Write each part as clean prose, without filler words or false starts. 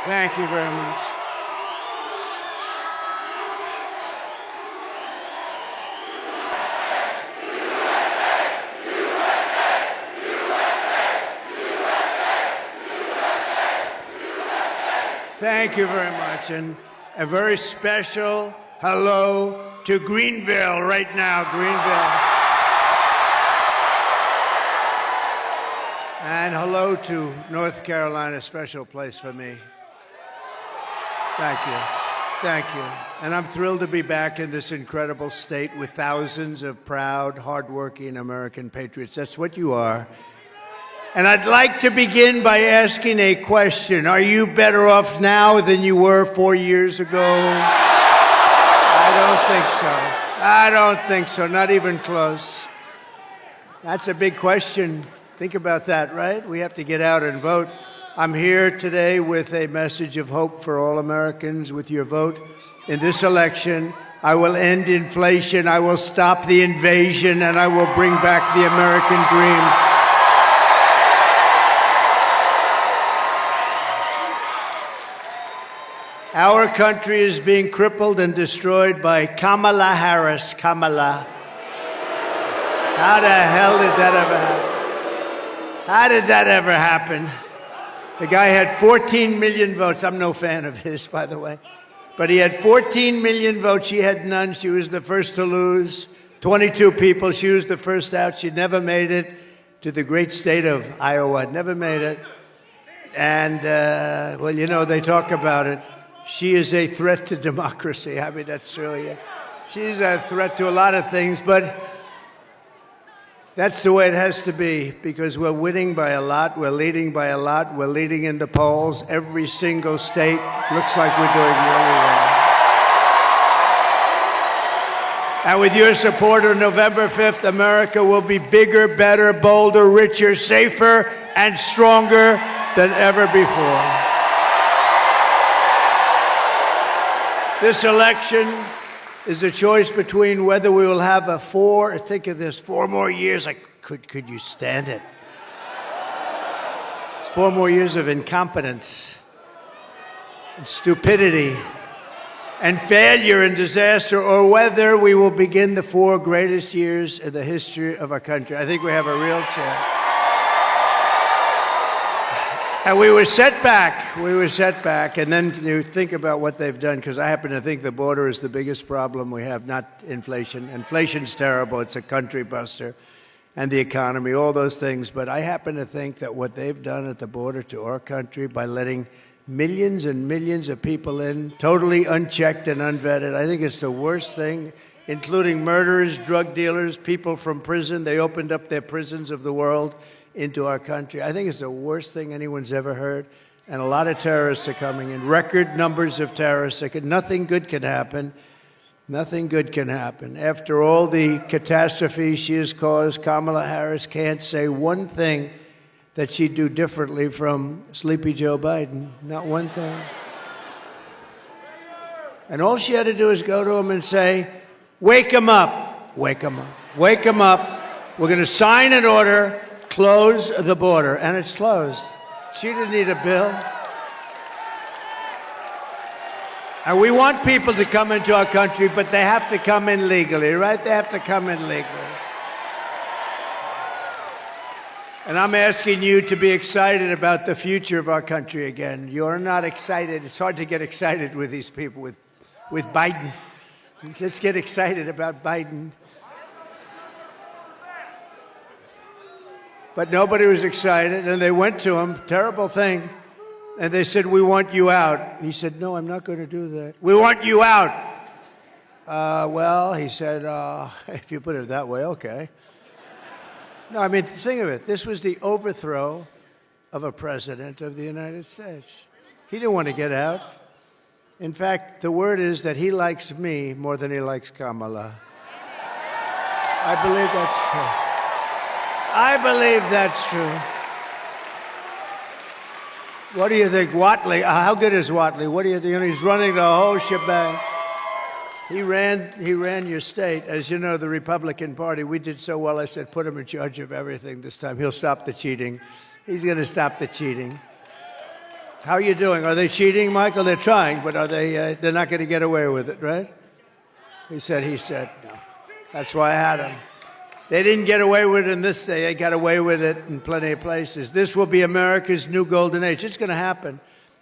Thank you very much. Thank you very much, and a very special hello to Greenville right now, Greenville. And hello to North Carolina, a special place for me. Thank you. Thank you. And I'm thrilled to be back in this incredible state with thousands of proud, hardworking American patriots. That's what you are. And I'd like to begin by asking a question. Are you better off now than you were 4 years ago? I don't think so. I don't think so. Not even close. That's a big question. Think about that, right? We have to get out and vote. I'm here today with a message of hope for all Americans. With your vote in this election, I will end inflation, I will stop the invasion, and I will bring back the American dream. Our country is being crippled and destroyed by Kamala Harris. Kamala. How the hell did that ever happen? How did that ever happen? The guy had 14 million votes. I'm no fan of his, by the way. But he had 14 million votes. She had none. She was the first to lose. 22 people. She was the first out. She never made it to the great state of Iowa. Never made it. And, well, you know, they talk about it. She is a threat to democracy. I mean, that's true. She's a threat to a lot of things, but that's the way it has to be, because we're winning by a lot, we're leading by a lot, we're leading in the polls. Every single state looks like we're doing really well. And with your support on November 5th, America will be bigger, better, bolder, richer, safer, and stronger than ever before. This election is a choice between whether we will have think of this, 4 more years. Could you stand it? It's 4 more years of incompetence and stupidity and failure and disaster, or whether we will begin the 4 greatest years in the history of our country. I think we have a real chance. And we were set back, and then you think about what they've done, because I happen to think the border is the biggest problem we have, not inflation. Inflation's terrible, it's a country buster, and the economy, all those things. But I happen to think that what they've done at the border to our country by letting millions and millions of people in, totally unchecked and unvetted, I think it's the worst thing, including murderers, drug dealers, people from prison. They opened up their prisons of the world into our country. I think it's the worst thing anyone's ever heard. And a lot of terrorists are coming in, record numbers of terrorists. Nothing good can happen. Nothing good can happen. After all the catastrophe she has caused, Kamala Harris can't say one thing that she'd do differently from Sleepy Joe Biden. Not one thing. And all she had to do is go to him and say, wake him up, wake him up, wake him up. We're going to sign an order, close the border, and it's closed. She didn't need a bill. And we want people to come into our country, but they have to come in legally, right? They have to come in legally. And I'm asking you to be excited about the future of our country again. You're not excited. It's hard to get excited with these people, with Biden. Let's get excited about Biden. But nobody was excited, and they went to him, terrible thing, and they said, we want you out. He said, no, I'm not going to do that. We want you out. Well, he said, if you put it that way, okay. No, I mean, think of it. This was the overthrow of a president of the United States. He didn't want to get out. In fact, the word is that he likes me more than he likes Kamala. I believe that's true. I believe that's true. What do you think, Whatley? How good is Whatley? What do you think? He's running the whole shebang. He ran your state. As you know, the Republican Party, we did so well, I said, put him in charge of everything this time. He'll stop the cheating. He's going to stop the cheating. How are you doing? Are they cheating, Michael? They're trying, but are they? They're not going to get away with it, right? He said. No. That's why I had him. They didn't get away with it in this day. They got away with it in plenty of places. This will be America's new golden age. It's going to happen.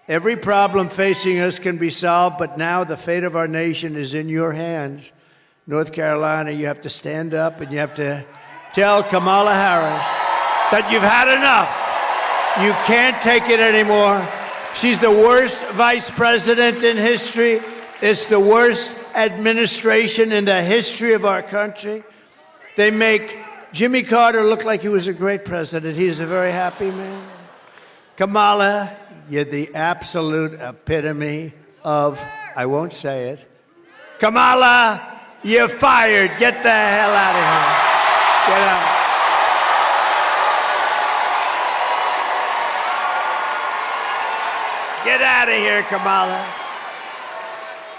Every problem facing us can be solved, but now the fate of our nation is in your hands. North Carolina, you have to stand up and you have to tell Kamala Harris that you've had enough. You can't take it anymore. She's the worst vice president in history. It's the worst administration in the history of our country. They make Jimmy Carter look like he was a great president. He's a very happy man. Kamala, you're the absolute epitome of, I won't say it. Kamala, you're fired. Get the hell out of here. Get out. Get out of here, Kamala.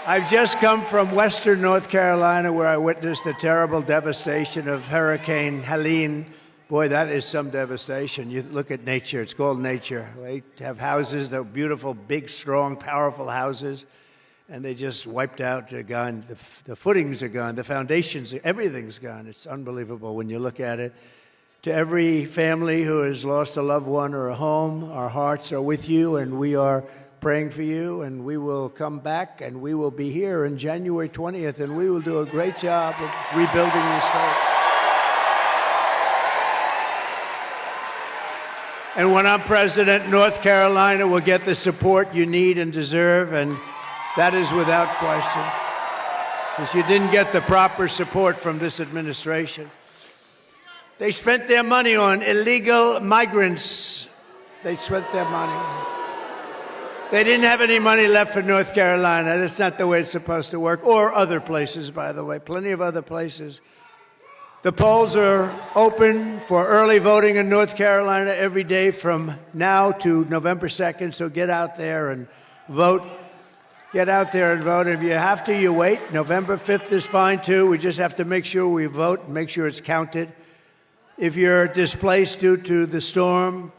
I've just come from western North Carolina where I witnessed the terrible devastation of Hurricane Helene. Boy, that is some devastation. You look at nature. It's called nature. They have houses, they're beautiful, big, strong, powerful houses, and they just wiped out, they're gone. The footings are gone, the foundations, everything's gone. It's unbelievable when you look at it. To every family who has lost a loved one or a home, our hearts are with you, and we are praying for you, and we will come back, and we will be here on January 20th, and we will do a great job of rebuilding the state. And when I'm president, North Carolina will get the support you need and deserve, and that is without question, because you didn't get the proper support from this administration. They spent their money on illegal migrants. They spent their money. They didn't have any money left for North Carolina. That's not the way it's supposed to work. Or other places, by the way, plenty of other places. The polls are open for early voting in North Carolina every day from now to November 2nd, so get out there and vote. Get out there and vote. If you have to, you wait. November 5th is fine, too. We just have to make sure we vote and make sure it's counted. If you're displaced due to the storm,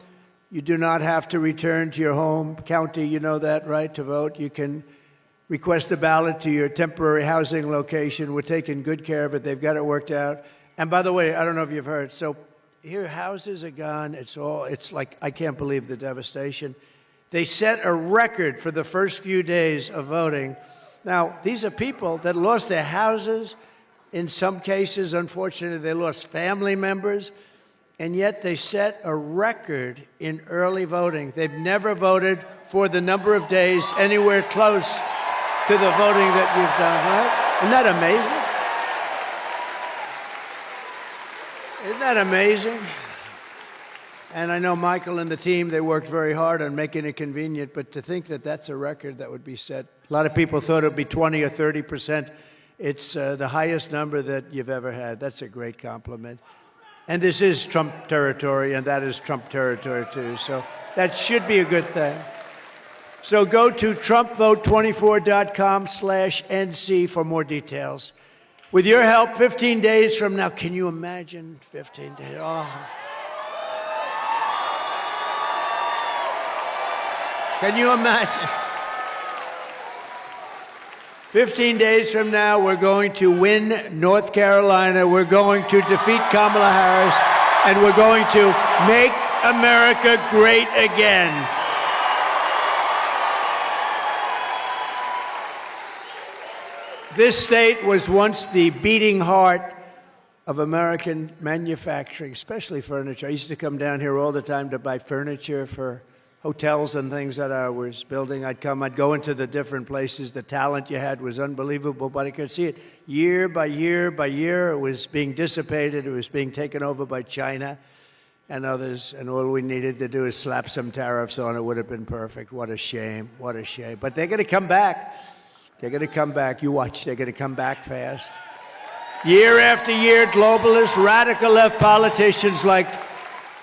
you do not have to return to your home county. You know that, right, to vote. You can request a ballot to your temporary housing location. We're taking good care of it. They've got it worked out. And by the way, I don't know if you've heard, so here houses are gone. It's like, I can't believe the devastation. They set a record for the first few days of voting. Now, these are people that lost their houses. In some cases, unfortunately, they lost family members, and yet they set a record in early voting. They've never voted for the number of days anywhere close to the voting that you've done, right? Isn't that amazing? Isn't that amazing? And I know Michael and the team, they worked very hard on making it convenient, but to think that that's a record that would be set. A lot of people thought it would be 20 or 30%. It's the highest number that you've ever had. That's a great compliment. And this is Trump territory, and that is Trump territory, too. So that should be a good thing. So go to TrumpVote24.com/NC for more details. With your help, 15 days from now, can you imagine 15 days? Oh. Can you imagine? 15 days from now, we're going to win North Carolina. We're going to defeat Kamala Harris, and we're going to make America great again. This state was once the beating heart of American manufacturing, especially furniture. I used to come down here all the time to buy furniture for hotels and things that I was building. I'd go into the different places. The talent you had was unbelievable, but I could see it year by year by year. It was being dissipated. It was being taken over by China and others, and all we needed to do is slap some tariffs on it. Would have been perfect. What a shame. What a shame. But they're going to come back. They're going to come back. You watch. They're going to come back fast. Year after year, globalist, radical left politicians like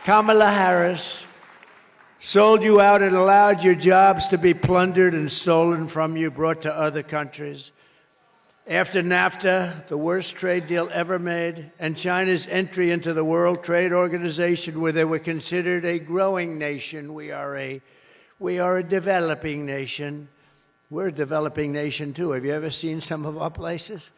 Kamala Harris sold you out and allowed your jobs to be plundered and stolen from you, brought to other countries. After NAFTA, the worst trade deal ever made, and China's entry into the World Trade Organization, where they were considered a growing nation, we are a We are a developing nation. We're a developing nation, too. Have you ever seen some of our places?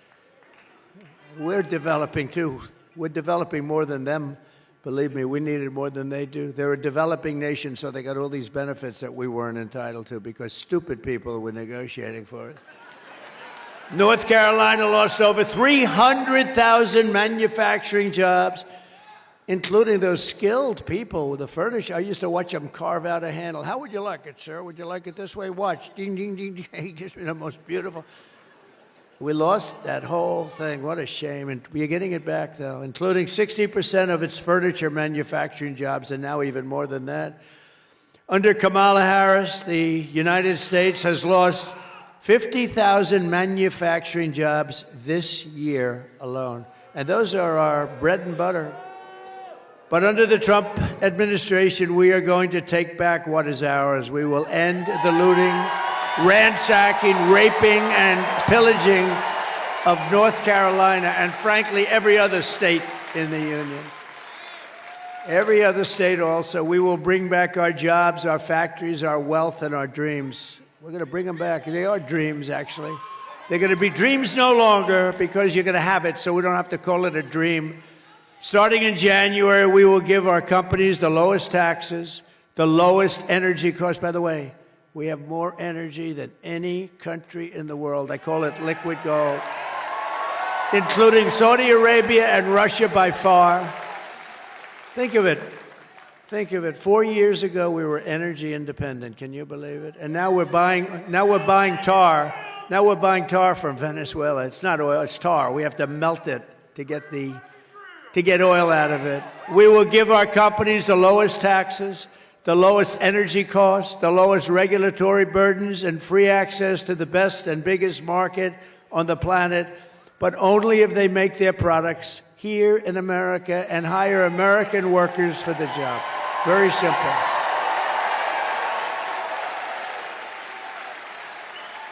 We're developing, too. We're developing more than them. Believe me, we need it more than they do. They're a developing nation, so they got all these benefits that we weren't entitled to because stupid people were negotiating for it. North Carolina lost over 300,000 manufacturing jobs, including those skilled people with the furniture. I used to watch them carve out a handle. How would you like it, sir? Would you like it this way? Watch. Ding, ding, ding, ding. He gives me the most beautiful. We lost that whole thing. What a shame. And we're getting it back, though, including 60% of its furniture manufacturing jobs, and now even more than that. Under Kamala Harris, the United States has lost 50,000 manufacturing jobs this year alone. And those are our bread and butter. But under the Trump administration, we are going to take back what is ours. We will end the looting, ransacking, raping, and pillaging of North Carolina and, frankly, every other state in the Union. Every other state also. We will bring back our jobs, our factories, our wealth, and our dreams. We're going to bring them back. They are dreams, actually. They're going to be dreams no longer because you're going to have it, so we don't have to call it a dream. Starting in January, we will give our companies the lowest taxes, the lowest energy costs. By the way, we have more energy than any country in the world. I call it liquid gold, including Saudi Arabia and Russia by far. Think of it. Think of it. 4 years ago, we were energy independent. Can you believe it? And now we're buying tar. Now we're buying tar from Venezuela. It's not oil, it's tar. We have to melt it to get oil out of it. We will give our companies the lowest taxes, the lowest energy costs, the lowest regulatory burdens, and free access to the best and biggest market on the planet, but only if they make their products here in America and hire American workers for the job. Very simple.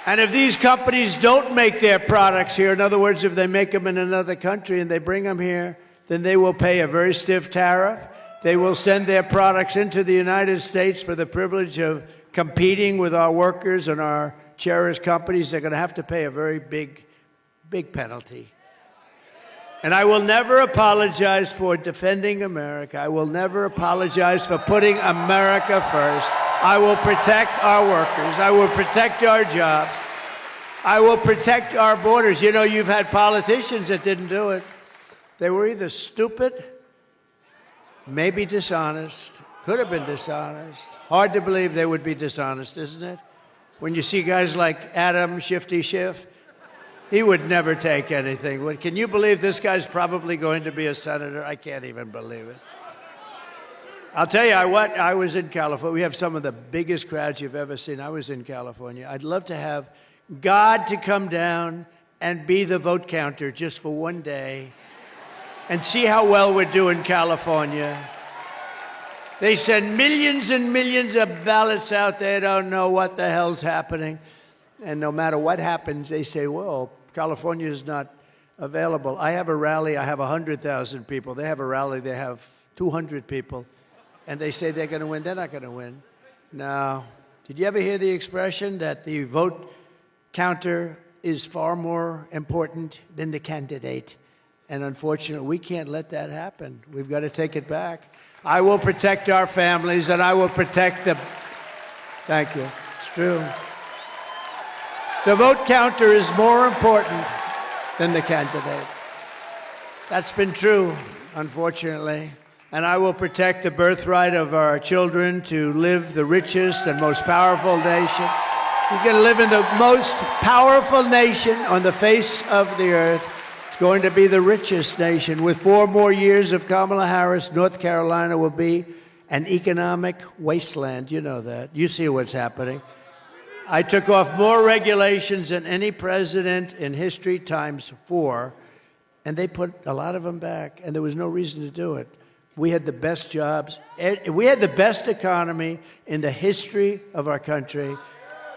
And if these companies don't make their products here, in other words, if they make them in another country and they bring them here, then they will pay a very stiff tariff. They will send their products into the United States for the privilege of competing with our workers and our cherished companies. They're going to have to pay a very big penalty. And I will never apologize for defending America. I will never apologize for putting America first. I will protect our workers. I will protect our jobs. I will protect our borders. You know, you've had politicians that didn't do it. They were either stupid, maybe dishonest, could have been dishonest. Hard to believe they would be dishonest, isn't it? When you see guys like Adam Shifty Schiff, he would never take anything. Can you believe this guy's probably going to be a senator? I can't even believe it. I'll tell you what, I was in California. We have some of the biggest crowds you've ever seen. I was in California. I'd love to have God to come down and be the vote counter just for one day and see how well we're doing, California. They send millions and millions of ballots out. They don't know what the hell's happening. And no matter what happens, they say, well, California is not available. I have a rally, I have 100,000 people. They have a rally, they have 200 people. And they say they're going to win. They're not going to win. No. Did you ever hear the expression that the vote counter is far more important than the candidate? And unfortunately, we can't let that happen. We've got to take it back. I will protect our families, and I will protect the... Thank you. It's true. The vote counter is more important than the candidate. That's been true, unfortunately. And I will protect the birthright of our children to live the richest and most powerful nation. He's going to live in the most powerful nation on the face of the earth. Going to be the richest nation. With 4 more years of Kamala Harris, North Carolina will be an economic wasteland. You know that. You see what's happening. I took off more regulations than any president in history times 4, and they put a lot of them back, and there was no reason to do it. We had the best jobs. We had the best economy in the history of our country,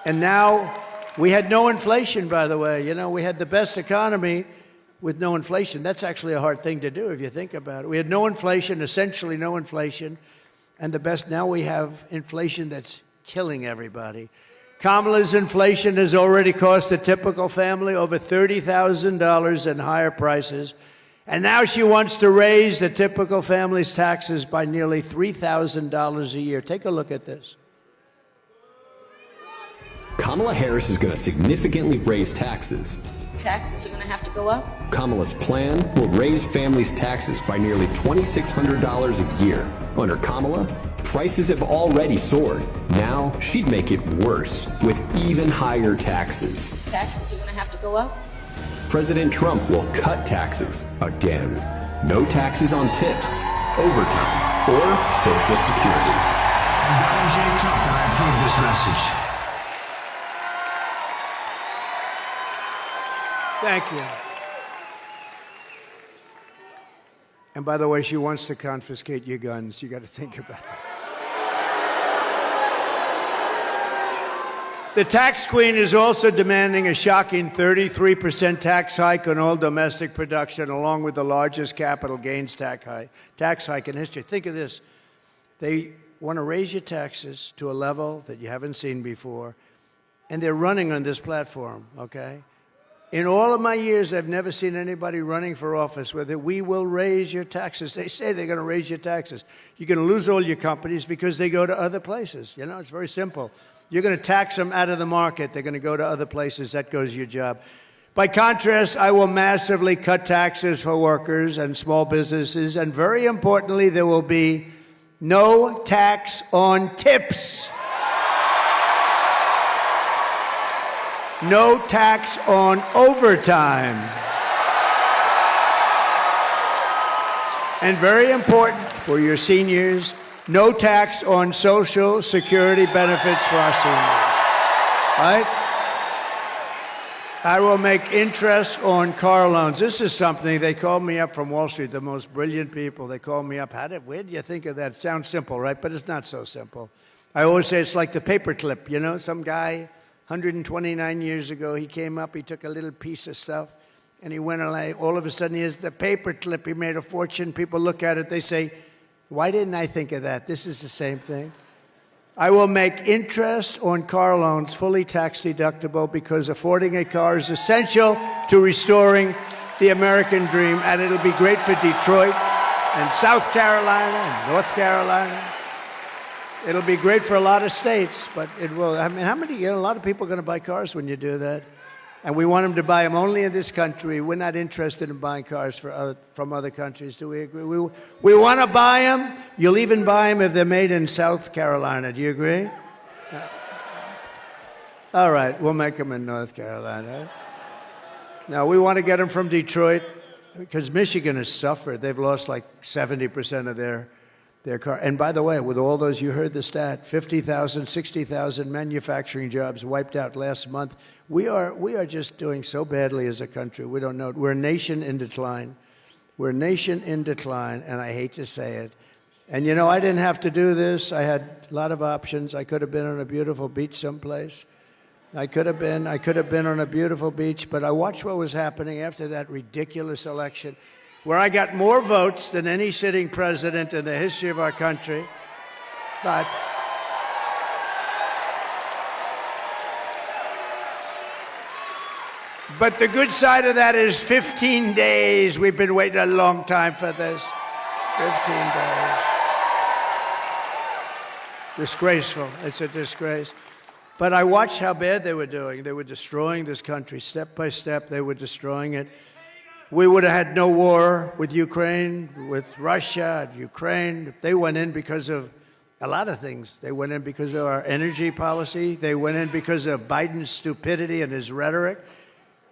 and now we had no inflation, by the way. You know, we had the best economy with no inflation. That's actually a hard thing to do if you think about it. We had no inflation, essentially no inflation, and the best, now we have inflation that's killing everybody. Kamala's inflation has already cost a typical family over $30,000 in higher prices. And now she wants to raise the typical family's taxes by nearly $3,000 a year. Take a look at this. Kamala Harris is going to significantly raise taxes. Taxes are going to have to go up? Kamala's plan will raise families' taxes by nearly $2,600 a year. Under Kamala, prices have already soared. Now she'd make it worse with even higher taxes. Taxes are going to have to go up? President Trump will cut taxes again. No taxes on tips, overtime, or Social Security. I'm Donald J. Trump, and I approve this message. Thank you. And by the way, she wants to confiscate your guns. You got to think about that. The tax queen is also demanding a shocking 33% tax hike on all domestic production, along with the largest capital gains tax hike in history. Think of this. They want to raise your taxes to a level that you haven't seen before, and they're running on this platform, okay? In all of my years, I've never seen anybody running for office with it. We will raise your taxes. They say they're going to raise your taxes. You're going to lose all your companies because they go to other places. You know, it's very simple. You're going to tax them out of the market. They're going to go to other places. That goes your job. By contrast, I will massively cut taxes for workers and small businesses. And very importantly, there will be no tax on tips. No tax on overtime. And very important for your seniors, no tax on Social Security benefits for our seniors. Right? I will make interest on car loans. This is something, they called me up from Wall Street, the most brilliant people. They called me up. Where do you think of that? Sounds simple, right? But it's not so simple. I always say it's like the paperclip, you know, some guy 129 years ago, he came up, he took a little piece of stuff, and he went and all of a sudden he has the paper clip. He made a fortune. People look at it, they say, why didn't I think of that? This is the same thing. I will make interest on car loans fully tax deductible because affording a car is essential to restoring the American dream, and it'll be great for Detroit and South Carolina and North Carolina. It'll be great for a lot of states, but it will. I mean, a lot of people are going to buy cars when you do that. And we want them to buy them only in this country. We're not interested in buying cars from other countries. Do we agree? We want to buy them. You'll even buy them if they're made in South Carolina. Do you agree? All right, we'll make them in North Carolina. Now, we want to get them from Detroit because Michigan has suffered. They've lost like 70% of their car. And by the way, with all those, you heard the stat, 50,000, 60,000 manufacturing jobs wiped out last month. We are just doing so badly as a country. We don't know it. We're a nation in decline. We're a nation in decline, and I hate to say it. And you know, I didn't have to do this. I had a lot of options. I could have been on a beautiful beach someplace. I could have been on a beautiful beach, but I watched what was happening after that ridiculous election, where I got more votes than any sitting president in the history of our country. But the good side of that is 15 days. We've been waiting a long time for this. 15 days. Disgraceful. It's a disgrace. But I watched how bad they were doing. They were destroying this country step by step. They were destroying it. We would have had no war with Ukraine, with Russia, Ukraine. They went in because of a lot of things. They went in because of our energy policy. They went in because of Biden's stupidity and his rhetoric.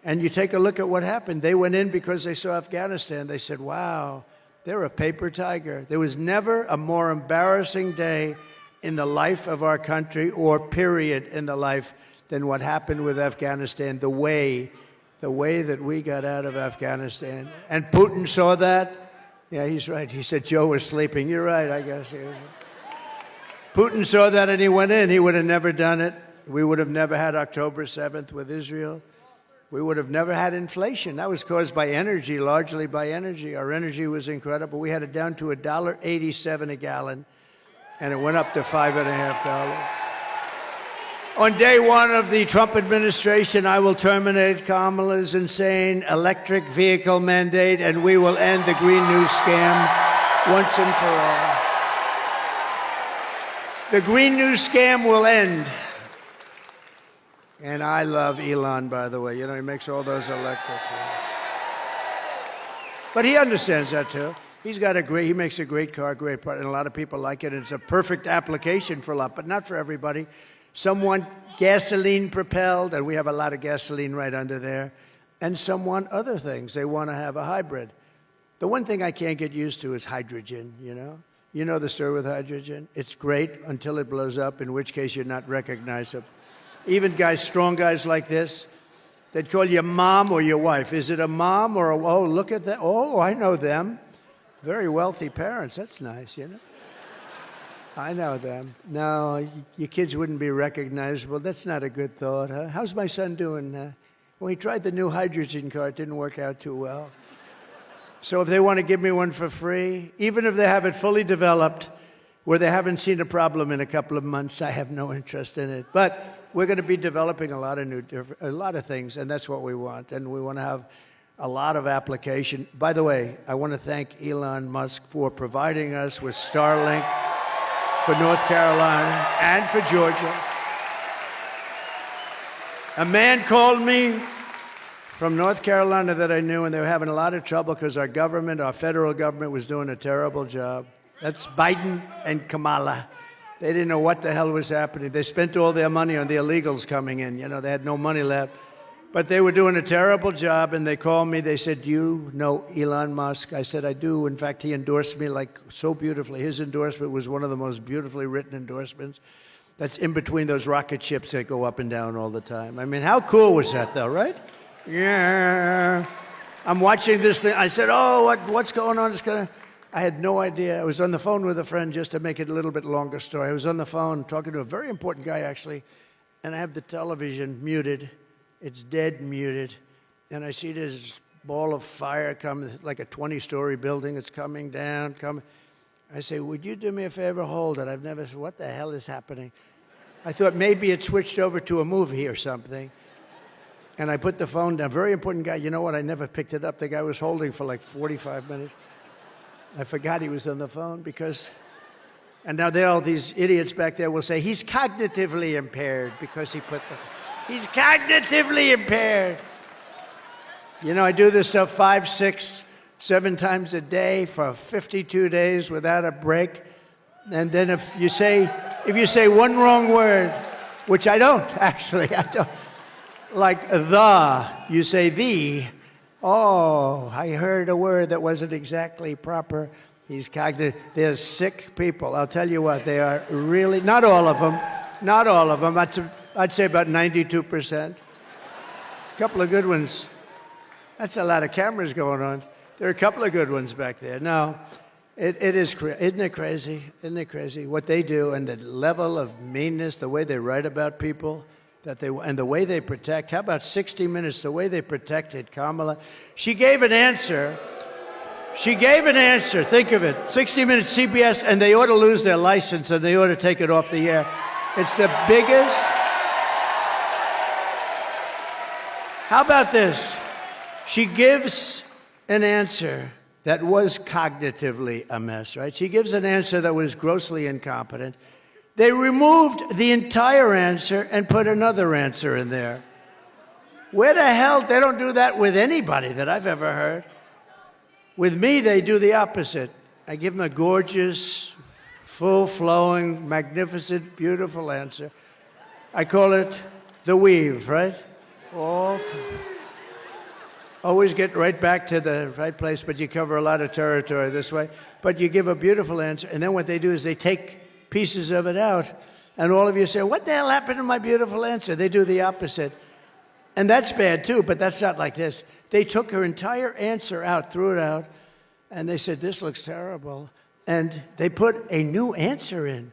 And you take a look at what happened. They went in because they saw Afghanistan. They said, wow, they're a paper tiger. There was never a more embarrassing day in the life of our country, or period in the life, than what happened with Afghanistan, the way that we got out of Afghanistan. And Putin saw that. Yeah, he's right. He said Joe was sleeping. You're right, I guess. Putin saw that and he went in. He would have never done it. We would have never had October 7th with Israel. We would have never had inflation. That was caused by energy, largely by energy. Our energy was incredible. We had it down to $1.87 a gallon, and it went up to $5.50. On day one of the Trump administration, I will terminate Kamala's insane electric vehicle mandate, and we will end the Green New scam once and for all. The Green New scam will end. And I love Elon, by the way. You know, he makes all those electric cars. But he understands that, too. He makes a great car, great product, and a lot of people like it. And it's a perfect application for a lot, but not for everybody. Some want gasoline propelled, and we have a lot of gasoline right under there. And some want other things. They want to have a hybrid. The one thing I can't get used to is hydrogen, you know? You know the story with hydrogen? It's great until it blows up, in which case you're not recognizable. Even guys, strong guys like this, they'd call you mom or your wife. Is it a mom or oh, look at that. Oh, I know them. Very wealthy parents. That's nice, you know? I know them. No, your kids wouldn't be recognizable. That's not a good thought, huh? How's my son doing? Well, he tried the new hydrogen car. It didn't work out too well. So if they want to give me one for free, even if they have it fully developed, where they haven't seen a problem in a couple of months, I have no interest in it. But we're going to be developing a lot of things, and that's what we want. And we want to have a lot of application. By the way, I want to thank Elon Musk for providing us with Starlink for North Carolina and for Georgia. A man called me from North Carolina that I knew, and they were having a lot of trouble because our government, our federal government, was doing a terrible job. That's Biden and Kamala. They didn't know what the hell was happening. They spent all their money on the illegals coming in. You know, they had no money left. But they were doing a terrible job, and they called me. They said, do you know Elon Musk? I said, I do. In fact, he endorsed me like so beautifully. His endorsement was one of the most beautifully written endorsements. That's in between those rocket ships that go up and down all the time. I mean, how cool was that, though, right? Yeah. I'm watching this thing. I said, oh, what's going on? I had no idea. I was on the phone with a friend, just to make it a little bit longer story. I was on the phone talking to a very important guy, actually, and I have the television muted. It's dead muted, and I see this ball of fire come, like a 20-story building. It's coming down, coming. I say, would you do me a favor? Hold it. I've never said, what the hell is happening? I thought maybe it switched over to a movie or something. And I put the phone down. Very important guy. You know what? I never picked it up. The guy was holding for like 45 minutes. I forgot he was on the phone because, and now all these idiots back there will say, he's cognitively impaired because he's cognitively impaired. You know, I do this stuff 5, 6, 7 times a day for 52 days without a break. And then if you say one wrong word, which I don't, actually, I don't, like you say the. Oh, I heard a word that wasn't exactly proper. He's cognitive. There's sick people. I'll tell you what, they are really, not all of them. I'd say about 92%. A couple of good ones. That's a lot of cameras going on. There are a couple of good ones back there. No, it is, isn't it crazy? Isn't it crazy what they do and the level of meanness, the way they write about people, and the way they protect. How about 60 Minutes, the way they protected Kamala? She gave an answer. Think of it. 60 Minutes, CBS, and they ought to lose their license and they ought to take it off the air. It's the biggest. How about this? She gives an answer that was cognitively a mess, right? She gives an answer that was grossly incompetent. They removed the entire answer and put another answer in there. Where the hell? They don't do that with anybody that I've ever heard. With me, they do the opposite. I give them a gorgeous, full-flowing, magnificent, beautiful answer. I call it the weave, right? Always get right back to the right place, but you cover a lot of territory this way. But you give a beautiful answer, and then what they do is they take pieces of it out, and all of you say, what the hell happened to my beautiful answer? They do the opposite. And that's bad too, but that's not like this. They took her entire answer out, threw it out, and they said, this looks terrible. And they put a new answer in.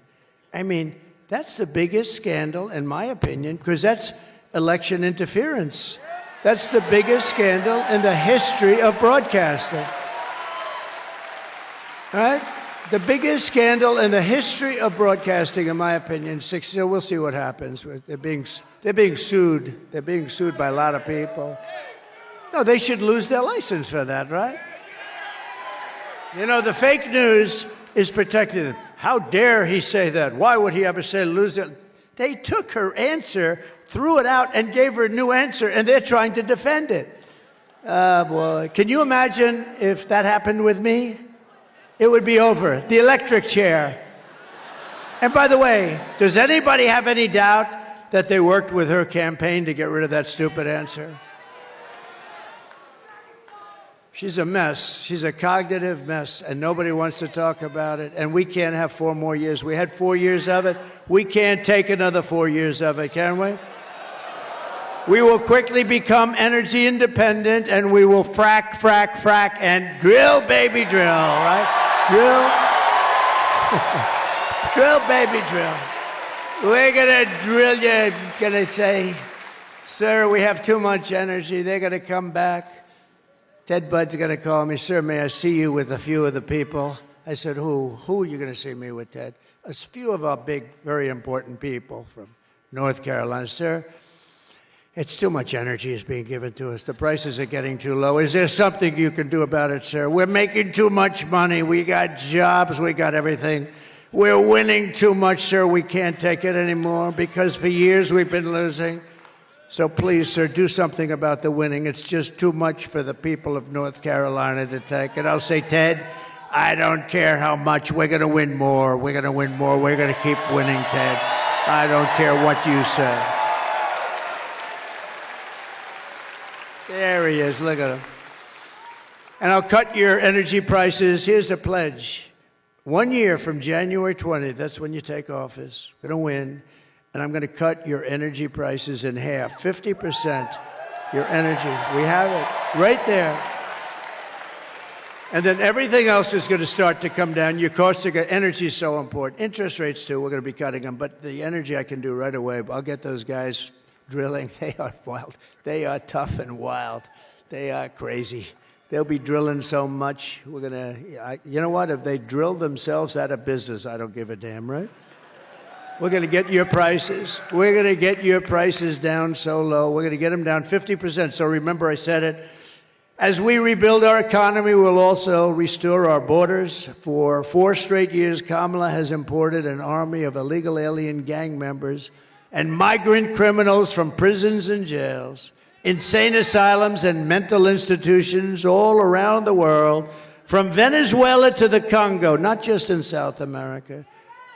I mean, that's the biggest scandal, in my opinion, because that's election interference. That's the biggest scandal in the history of broadcasting. Right? The biggest scandal in the history of broadcasting, in my opinion. We'll see what happens. They're being sued. They're being sued by a lot of people. No, they should lose their license for that, right? You know, the fake news is protecting them. How dare he say that? Why would he ever say lose it? They took her answer, threw it out, and gave her a new answer, and they're trying to defend it. Boy, can you imagine if that happened with me? It would be over. The electric chair. And by the way, does anybody have any doubt that they worked with her campaign to get rid of that stupid answer? She's a mess. She's a cognitive mess, and nobody wants to talk about it. And we can't have 4 more years. We had 4 years of it. We can't take another 4 years of it, can we? We will quickly become energy independent, and we will frack, frack, frack, and drill, baby, drill, right? Drill. Drill, baby, drill. We're going to drill you. Going to say, sir, we have too much energy. They're going to come back. Ted Budd's going to call me, sir, may I see you with a few of the people? I said, who? Who are you going to see me with, Ted? A few of our big, very important people from North Carolina. Sir, it's too much energy is being given to us. The prices are getting too low. Is there something you can do about it, sir? We're making too much money. We got jobs. We got everything. We're winning too much, sir. We can't take it anymore because for years we've been losing. So please, sir, do something about the winning. It's just too much for the people of North Carolina to take. And I'll say, Ted, I don't care how much. We're going to win more. We're going to win more. We're going to keep winning, Ted. I don't care what you say. There he is. Look at him. And I'll cut your energy prices. Here's the pledge. 1 year from January 20th, that's when you take office. We're going to win. And I'm going to cut your energy prices in half. 50% your energy. We have it right there. And then everything else is going to start to come down. Your costs are going, energy is so important. Interest rates, too, we're going to be cutting them. But the energy I can do right away. I'll get those guys drilling. They are wild. They are tough and wild. They are crazy. They'll be drilling so much. We're going to, you know what? If they drill themselves out of business, I don't give a damn, right? We're going to get your prices. We're going to get your prices down so low. We're going to get them down 50%. So remember, I said it. As we rebuild our economy, we'll also restore our borders. For 4 straight years, Kamala has imported an army of illegal alien gang members and migrant criminals from prisons and jails, insane asylums and mental institutions all around the world, from Venezuela to the Congo, not just in South America.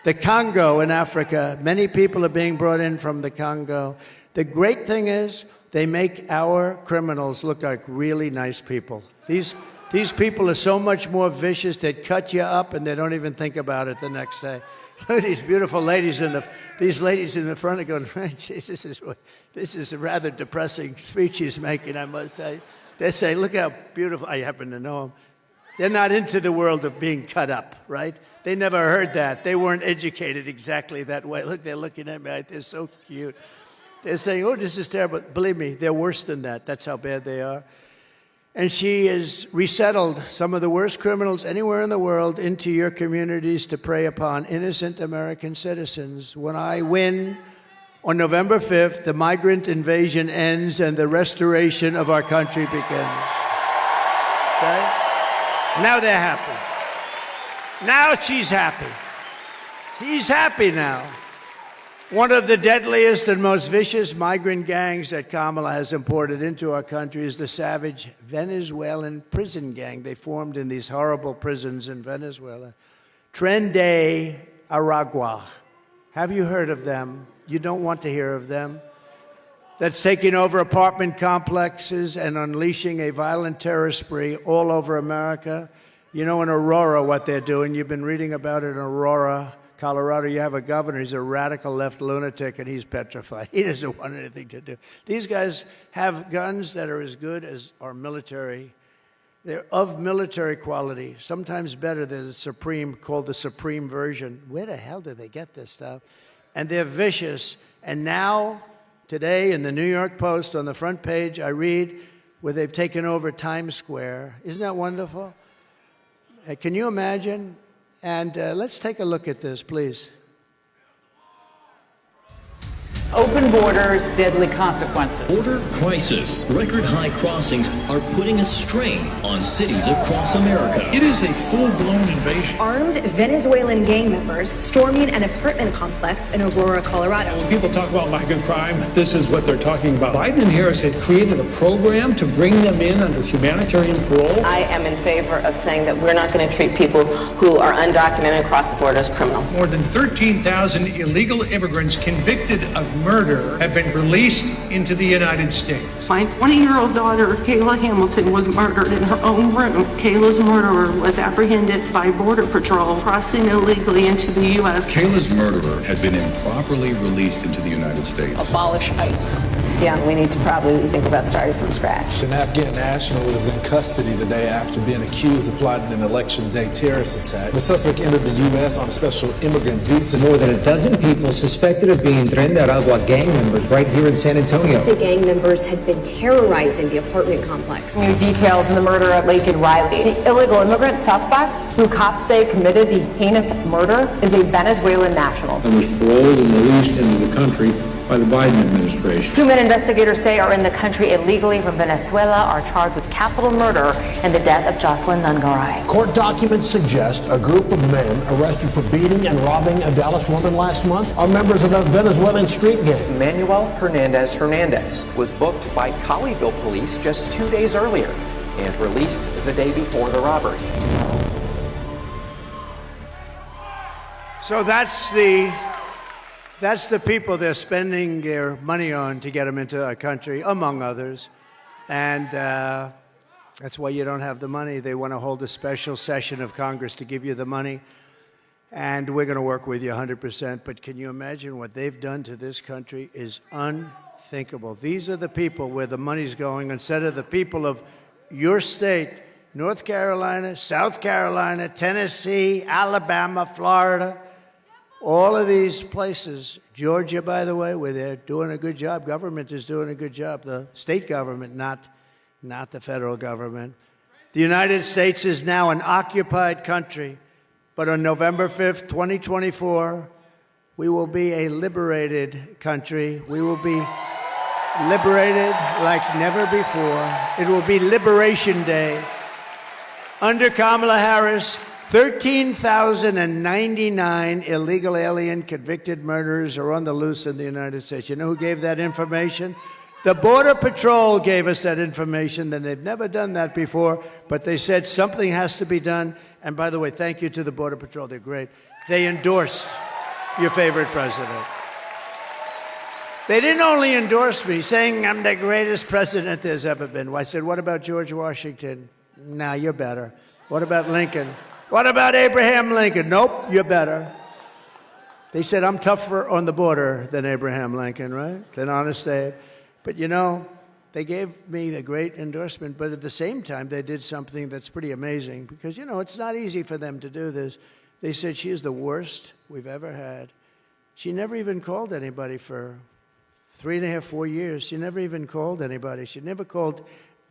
The Congo in Africa, many people are being brought in from the Congo. The great thing is they make our criminals look like really nice people. These people are so much more vicious, they'd cut you up and they don't even think about it the next day. These beautiful ladies these ladies in the front are going, Jesus, this is a rather depressing speech he's making, I must say. They're saying, look how beautiful, I happen to know them. They're not into the world of being cut up, right? They never heard that. They weren't educated exactly that way. Look, they're looking at me, they're so cute. They're saying, oh, this is terrible. Believe me, they're worse than that. That's how bad they are. And she has resettled some of the worst criminals anywhere in the world into your communities to prey upon innocent American citizens. When I win on November 5th, the migrant invasion ends and the restoration of our country begins. Okay? Now they're happy. Now she's happy. She's happy now. One of the deadliest and most vicious migrant gangs that Kamala has imported into our country is the savage Venezuelan prison gang. They formed in these horrible prisons in Venezuela. Tren de Aragua. Have you heard of them? You don't want to hear of them. That's taking over apartment complexes and unleashing a violent terror spree all over America. You know in Aurora what they're doing. You've been reading about it in Aurora, Colorado. You have a governor, he's a radical left lunatic, and he's petrified. He doesn't want anything to do. These guys have guns that are as good as our military. They're of military quality, sometimes better than the Supreme, called the Supreme version. Where the hell did they get this stuff? And they're vicious. And now, today, in the New York Post, on the front page, I read where they've taken over Times Square. Isn't that wonderful? Can you imagine? And let's take a look at this, please. Open borders, deadly consequences. Border crisis. Record high crossings are putting a strain on cities across America. It is a full-blown invasion. Armed Venezuelan gang members storming an apartment complex in Aurora, Colorado. When people talk about lack of crime, this is what they're talking about. Biden and Harris had created a program to bring them in under humanitarian parole. I am in favor of saying that we're not going to treat people who are undocumented across the border as criminals. More than 13,000 illegal immigrants convicted of murder have been released into the United States. My 20-year-old daughter, Kayla Hamilton, was murdered in her own room. Kayla's murderer was apprehended by Border Patrol crossing illegally into the U.S. Kayla's murderer had been improperly released into the United States. Abolish ICE. Yeah, we need to probably think about starting from scratch. An Afghan national is in custody today after being accused of plotting an election day terrorist attack. The suspect entered the U.S. on a special immigrant visa. More than a dozen people suspected of being Tren de Aragua gang members right here in San Antonio. The gang members had been terrorizing the apartment complex. New details in the murder at Lake and Riley. The illegal immigrant suspect, who cops say committed the heinous murder, is a Venezuelan national. And was paroled and released into the country by the Biden administration. 2 men investigators say are in the country illegally from Venezuela are charged with capital murder and the death of Jocelyn Nungaray. Court documents suggest a group of men arrested for beating and robbing a Dallas woman last month are members of a Venezuelan street gang. Manuel Hernandez was booked by Colleyville police just 2 days earlier and released the day before the robbery. So that's the people they're spending their money on to get them into our country, among others. And that's why you don't have the money. They want to hold a special session of Congress to give you the money. And we're going to work with you 100%. But can you imagine what they've done to this country is unthinkable. These are the people where the money's going instead of the people of your state, North Carolina, South Carolina, Tennessee, Alabama, Florida. All of these places, Georgia, by the way, where they're doing a good job. Government is doing a good job. The state government, not the federal government. The United States is now an occupied country. But on November 5th, 2024, we will be a liberated country. We will be liberated like never before. It will be Liberation Day. Under Kamala Harris, 13,099 illegal alien convicted murderers are on the loose in the United States. You know who gave that information? The Border Patrol gave us that information. Then they've never done that before, but they said something has to be done. And by the way, thank you to the Border Patrol. They're great. They endorsed your favorite president. They didn't only endorse me, saying I'm the greatest president there's ever been. I said, what about George Washington? Nah, you're better. What about Lincoln? What about Abraham Lincoln? Nope, you're better. They said I'm tougher on the border than Abraham Lincoln, right? Than Honest Abe. But you know, they gave me the great endorsement, but at the same time, they did something that's pretty amazing because, you know, it's not easy for them to do this. They said she is the worst we've ever had. She never even called anybody for 3.5, 4 years. She never even called anybody. She never called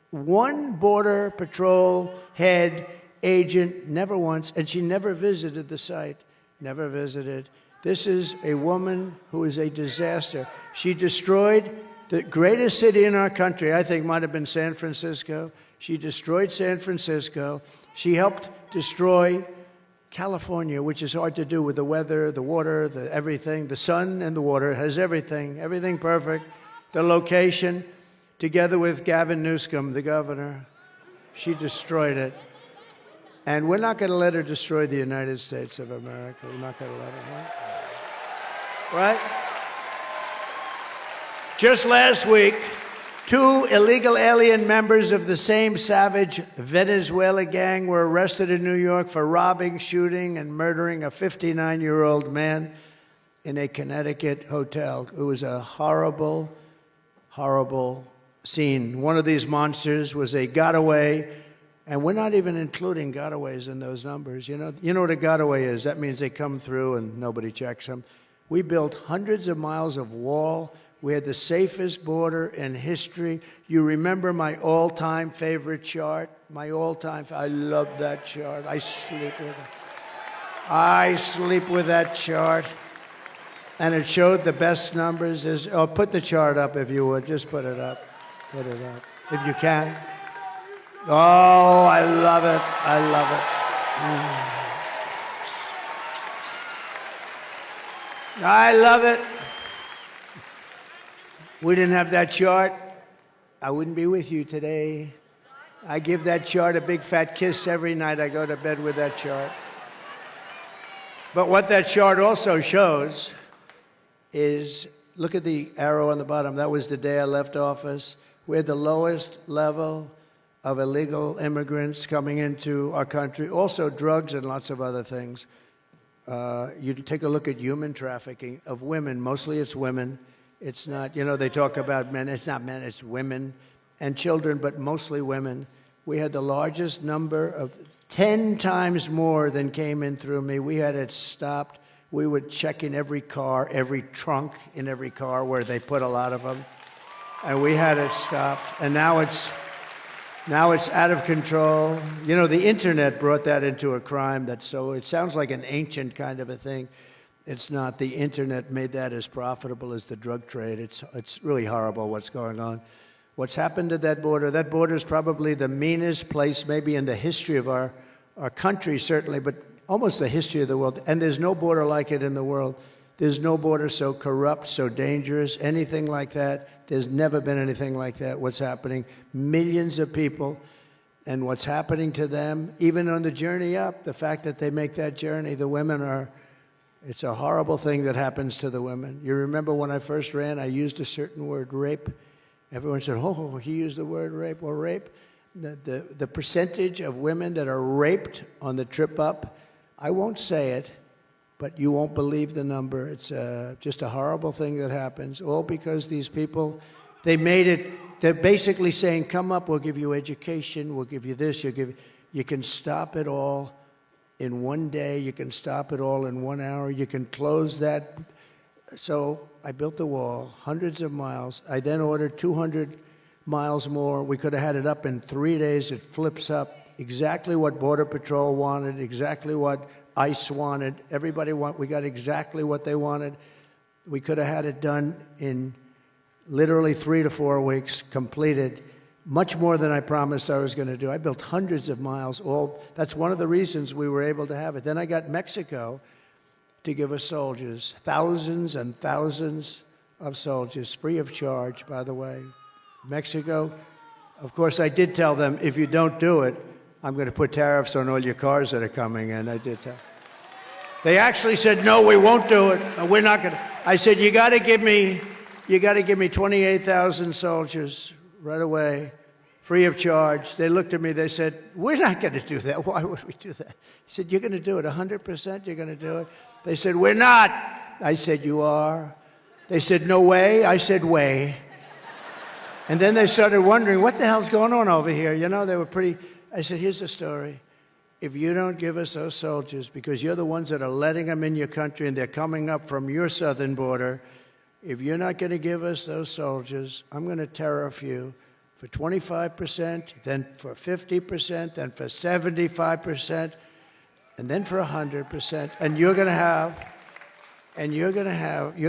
one Border Patrol head agent, never once, and she never visited the site, never visited. This is a woman who is a disaster. She destroyed the greatest city in our country, I think might have been San Francisco. She destroyed San Francisco. She helped destroy California, which is hard to do with the weather, the water, the everything. The sun and the water has everything perfect. The location, together with Gavin Newsom, the governor, she destroyed it. And we're not going to let her destroy the United States of America. We're not going to let her. Right? Just last week, 2 illegal alien members of the same savage Venezuela gang were arrested in New York for robbing, shooting, and murdering a 59-year-old man in a Connecticut hotel. It was a horrible, horrible scene. One of these monsters was a gotaway. And we're not even including gotaways in those numbers. You know what a gotaway is? That means they come through and nobody checks them. We built hundreds of miles of wall. We had the safest border in history. You remember my all-time favorite chart? I love that chart. I sleep with it. I sleep with that chart. And it showed the best numbers. Oh, put the chart up if you would. Just put it up. Put it up. If you can. Oh, I love it. I love it. I love it. We didn't have that chart, I wouldn't be with you today. I give that chart a big fat kiss every night I go to bed with that chart. But what that chart also shows is, look at the arrow on the bottom. That was the day I left office. We're the lowest level of illegal immigrants coming into our country. Also drugs and lots of other things. You take a look at human trafficking of women. Mostly it's women. It's not, you know, they talk about men. It's not men, it's women and children, but mostly women. We had the largest number of 10 times more than came in through me. We had it stopped. We would check in every car, every trunk in every car where they put a lot of them. And we had it stopped. And now it's out of control. You know, the internet brought that into a crime. So it sounds like an ancient kind of a thing. It's not. The internet made that as profitable as the drug trade. It's really horrible what's going on. What's happened to that border is probably the meanest place maybe in the history of our country, certainly, but almost the history of the world. And there's no border like it in the world. There's no border so corrupt, so dangerous, anything like that. There's never been anything like that. What's happening? Millions of people, and what's happening to them, even on the journey up, the fact that they make that journey, the women are, it's a horrible thing that happens to the women. You remember when I first ran, I used a certain word, rape. Everyone said, oh, he used the word rape. Well, rape, the percentage of women that are raped on the trip up, I won't say it, but you won't believe the number. It's just a horrible thing that happens, all because these people, they made it, they're basically saying, come up, we'll give you education, we'll give you this, you can stop it all in one day, you can stop it all in 1 hour, you can close that. So I built the wall, hundreds of miles. I then ordered 200 miles more. We could have had it up in 3 days. It flips up. Exactly what Border Patrol wanted, exactly what ICE wanted. Everybody we got exactly what they wanted. We could have had it done in literally 3 to 4 weeks, completed. Much more than I promised I was going to do. I built hundreds of miles. That's one of the reasons we were able to have it. Then I got Mexico to give us soldiers, thousands and thousands of soldiers, free of charge, by the way. Mexico, of course, I did tell them, if you don't do it, I'm going to put tariffs on all your cars that are coming in. I did tell. They actually said, no, we won't do it. We're not going to. I said, you got to give me 28,000 soldiers right away, free of charge. They looked at me, they said, we're not going to do that. Why would we do that? I said, you're going to do it 100%, you're going to do it? They said, we're not. I said, you are. They said, no way. I said, way. And then they started wondering, what the hell's going on over here? You know, they were pretty. I said, here's the story. If you don't give us those soldiers, because you're the ones that are letting them in your country and they're coming up from your southern border, if you're not going to give us those soldiers, I'm going to tariff you for 25%, then for 50%, then for 75%, and then for 100%. And you're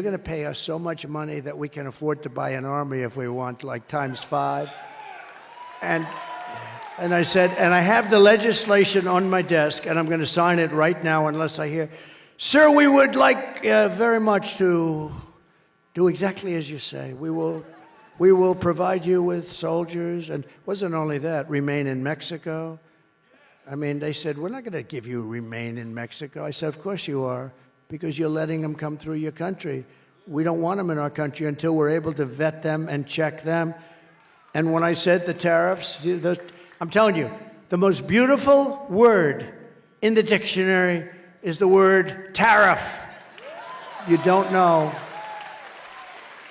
going to pay us so much money that we can afford to buy an army if we want, like ×5. And I said, and I have the legislation on my desk, and I'm going to sign it right now unless I hear, sir, we would like very much to do exactly as you say. We will provide you with soldiers, and it wasn't only that, remain in Mexico. I mean, they said, we're not going to give you remain in Mexico. I said, of course you are, because you're letting them come through your country. We don't want them in our country until we're able to vet them and check them. And when I said the tariffs, I'm telling you, the most beautiful word in the dictionary is the word tariff. You don't know.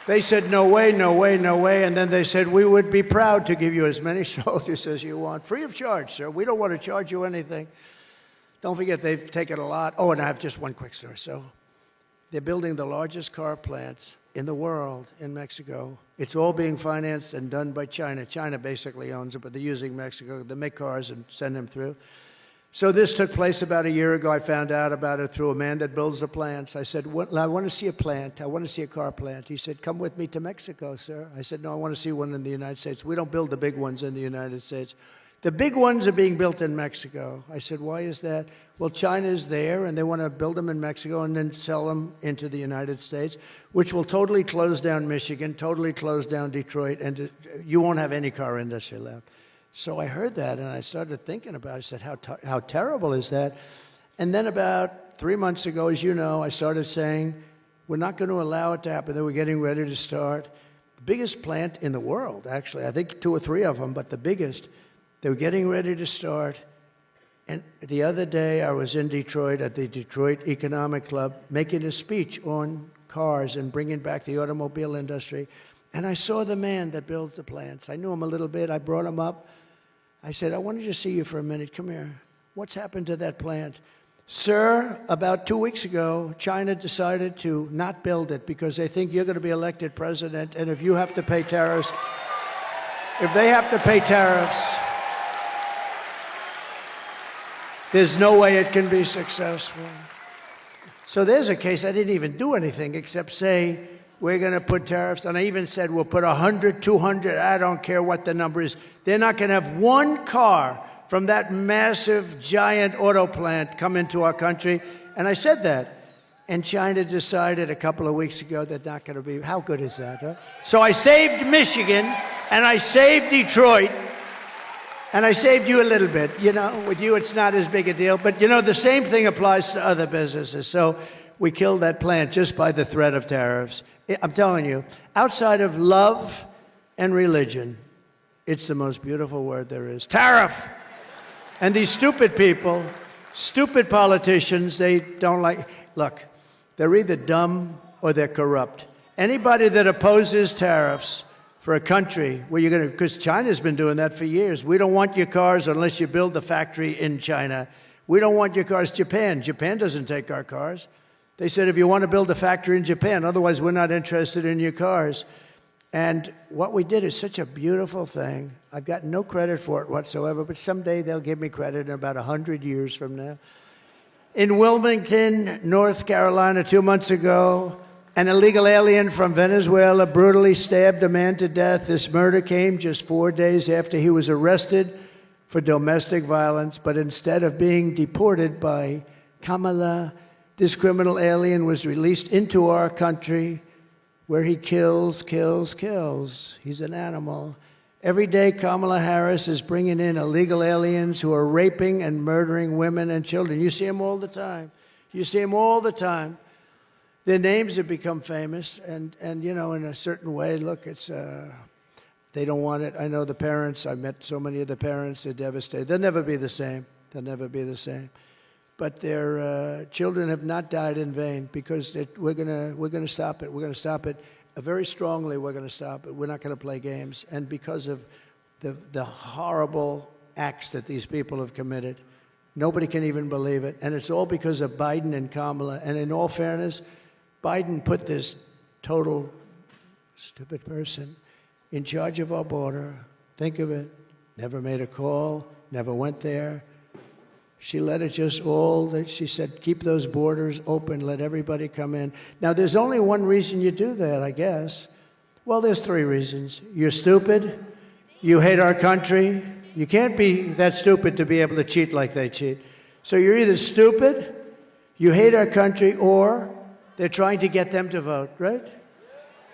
They said, no way, no way, no way. And then they said, we would be proud to give you as many soldiers as you want, free of charge, sir. We don't want to charge you anything. Don't forget, they've taken a lot. Oh, and I have just one quick story. So they're building the largest car plant in the world in Mexico. It's all being financed and done by China. China basically owns it, but they're using Mexico. They make cars and send them through. So this took place about a year ago. I found out about it through a man that builds the plants. I said, I want to see a plant. I want to see a car plant. He said, come with me to Mexico, sir. I said, no, I want to see one in the United States. We don't build the big ones in the United States. The big ones are being built in Mexico. I said, why is that? Well, China's there, and they want to build them in Mexico and then sell them into the United States, which will totally close down Michigan, totally close down Detroit, and you won't have any car industry left. So I heard that, and I started thinking about it. I said, how terrible is that? And then about 3 months ago, as you know, I started saying, we're not going to allow it to happen. They were getting ready to start. The biggest plant in the world, actually. I think 2 or 3 of them, but the biggest. They were getting ready to start. And the other day, I was in Detroit at the Detroit Economic Club making a speech on cars and bringing back the automobile industry. And I saw the man that builds the plants. I knew him a little bit. I brought him up. I said, I wanted to see you for a minute. Come here. What's happened to that plant? Sir, about 2 weeks ago, China decided to not build it because they think you're going to be elected president. And if you have to pay tariffs, if they have to pay tariffs, there's no way it can be successful. So there's a case. I didn't even do anything except say, we're going to put tariffs. And I even said, we'll put 100, 200, I don't care what the number is. They're not going to have one car from that massive, giant auto plant come into our country. And I said that. And China decided a couple of weeks ago they're not going to be. How good is that, huh? So I saved Michigan, and I saved Detroit, and I saved you a little bit. You know, with you, it's not as big a deal. But, you know, the same thing applies to other businesses. So we killed that plant just by the threat of tariffs. I'm telling you, outside of love and religion, it's the most beautiful word there is. Tariff! And these stupid people, stupid politicians, they don't like... Look, they're either dumb or they're corrupt. Anybody that opposes tariffs for a country where you're going to... Because China's been doing that for years. We don't want your cars unless you build the factory in China. We don't want your cars. Japan doesn't take our cars. They said, if you want to build a factory in Japan, otherwise we're not interested in your cars. And what we did is such a beautiful thing. I've got no credit for it whatsoever, but someday they'll give me credit in about 100 years from now. In Wilmington, North Carolina, 2 months ago, an illegal alien from Venezuela brutally stabbed a man to death. This murder came just 4 days after he was arrested for domestic violence, but instead of being deported by Kamala, this criminal alien was released into our country where he kills. He's an animal. Every day, Kamala Harris is bringing in illegal aliens who are raping and murdering women and children. You see them all the time. You see them all the time. Their names have become famous, and you know, in a certain way, look, it's, they don't want it. I know the parents. I've met so many of the parents. They're devastated. They'll never be the same. They'll never be the same. But their children have not died in vain because we're gonna stop it. We're gonna stop it very strongly. We're gonna stop it. We're not gonna play games. And because of the horrible acts that these people have committed, nobody can even believe it. And it's all because of Biden and Kamala. And in all fairness, Biden put this total stupid person in charge of our border. Think of it. Never made a call. Never went there. She let it just all, she said, keep those borders open, let everybody come in. Now, there's only one reason you do that, I guess. Well, there's 3 reasons. You're stupid, you hate our country. You can't be that stupid to be able to cheat like they cheat. So you're either stupid, you hate our country, or they're trying to get them to vote, right?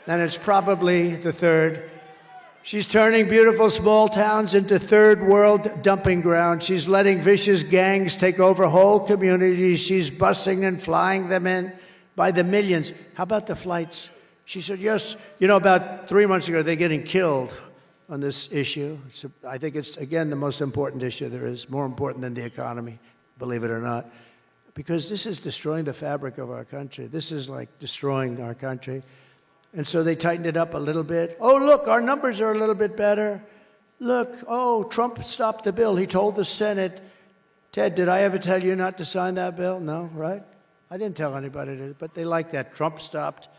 And it's probably the third. She's turning beautiful small towns into third world dumping grounds. She's letting vicious gangs take over whole communities. She's busing and flying them in by the millions. How about the flights? She said, yes. You know, about 3 months ago, they're getting killed on this issue. I think it's, again, the most important issue there is, more important than the economy, believe it or not, because this is destroying the fabric of our country. This is like destroying our country. And so they tightened it up a little bit. Oh, look, our numbers are a little bit better. Look, oh, Trump stopped the bill. He told the Senate, Ted, did I ever tell you not to sign that bill? No, right? I didn't tell anybody to, but they like that. Trump stopped.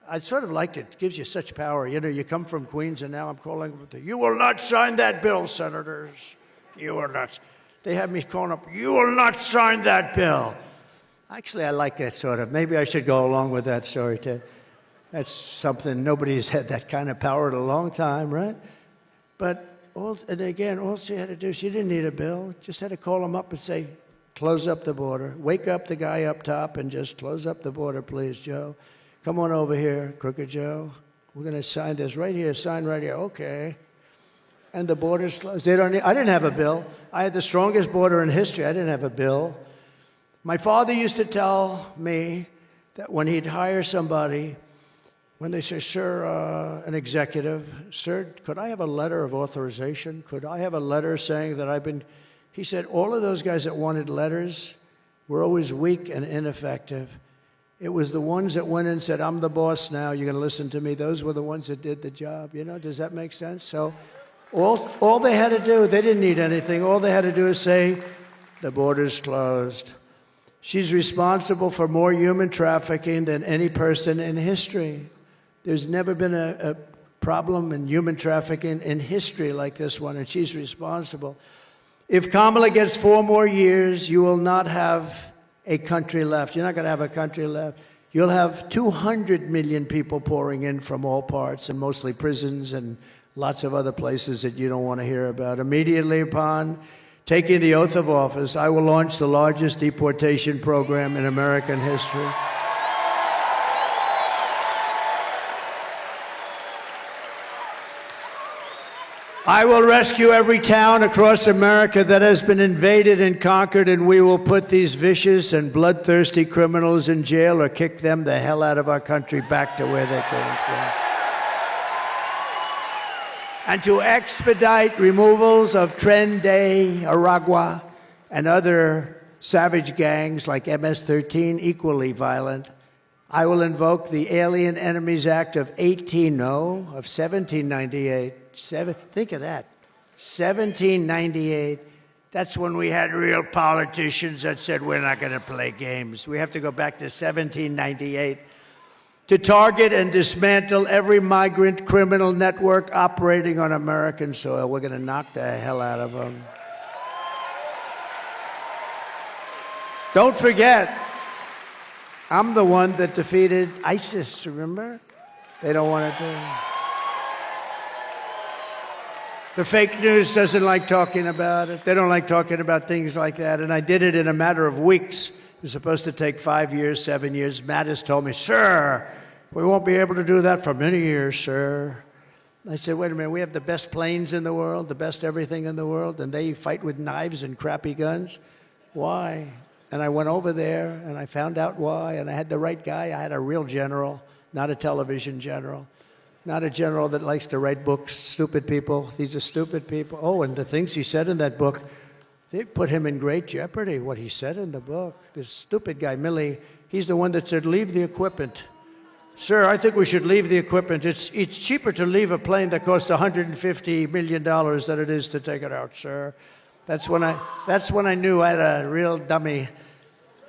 I sort of liked it. It gives you such power. You know, you come from Queens, and now I'm calling, you will not sign that bill, senators. You will not. They have me calling up, you will not sign that bill. Actually, I like that sort of. Maybe I should go along with that story, Ted. That's something, nobody's had that kind of power in a long time, right? But, all she had to do, she didn't need a bill. Just had to call him up and say, close up the border. Wake up the guy up top and just close up the border, please, Joe. Come on over here, Crooked Joe. We're going to sign this right here, sign right here. Okay. And the border's closed. I didn't have a bill. I had the strongest border in history. I didn't have a bill. My father used to tell me that when he'd hire somebody, when they say, sir, an executive, sir, could I have a letter of authorization? Could I have a letter saying that I've been... He said all of those guys that wanted letters were always weak and ineffective. It was the ones that went in and said, I'm the boss now, you're going to listen to me. Those were the ones that did the job. You know, does that make sense? So all they had to do, they didn't need anything. All they had to do is say, the border's closed. She's responsible for more human trafficking than any person in history. There's never been a problem in human trafficking in history like this one, and she's responsible. If Kamala gets 4 more years, you will not have a country left. You're not going to have a country left. You'll have 200 million people pouring in from all parts, and mostly prisons and lots of other places that you don't want to hear about. Immediately upon taking the oath of office, I will launch the largest deportation program in American history. I will rescue every town across America that has been invaded and conquered, and we will put these vicious and bloodthirsty criminals in jail or kick them the hell out of our country back to where they came from. And to expedite removals of Tren de Aragua and other savage gangs like MS-13, equally violent, I will invoke the Alien Enemies Act of 1798. Think of that, 1798. That's when we had real politicians that said, we're not going to play games. We have to go back to 1798 to target and dismantle every migrant criminal network operating on American soil. We're going to knock the hell out of them. Don't forget, I'm the one that defeated ISIS, remember? They don't want to do it. The fake news doesn't like talking about it. They don't like talking about things like that. And I did it in a matter of weeks. It was supposed to take 5 years, 7 years. Mattis told me, sir, we won't be able to do that for many years, sir. I said, wait a minute, we have the best planes in the world, the best everything in the world, and they fight with knives and crappy guns? Why? And I went over there, and I found out why, and I had the right guy. I had a real general, not a television general. Not a general that likes to write books, stupid people. These are stupid people. Oh, and the things he said in that book, they put him in great jeopardy, what he said in the book. This stupid guy, Milley, he's the one that said, leave the equipment. Sir, I think we should leave the equipment. It's cheaper to leave a plane that costs $150 million than it is to take it out, sir. That's when I knew I had a real dummy.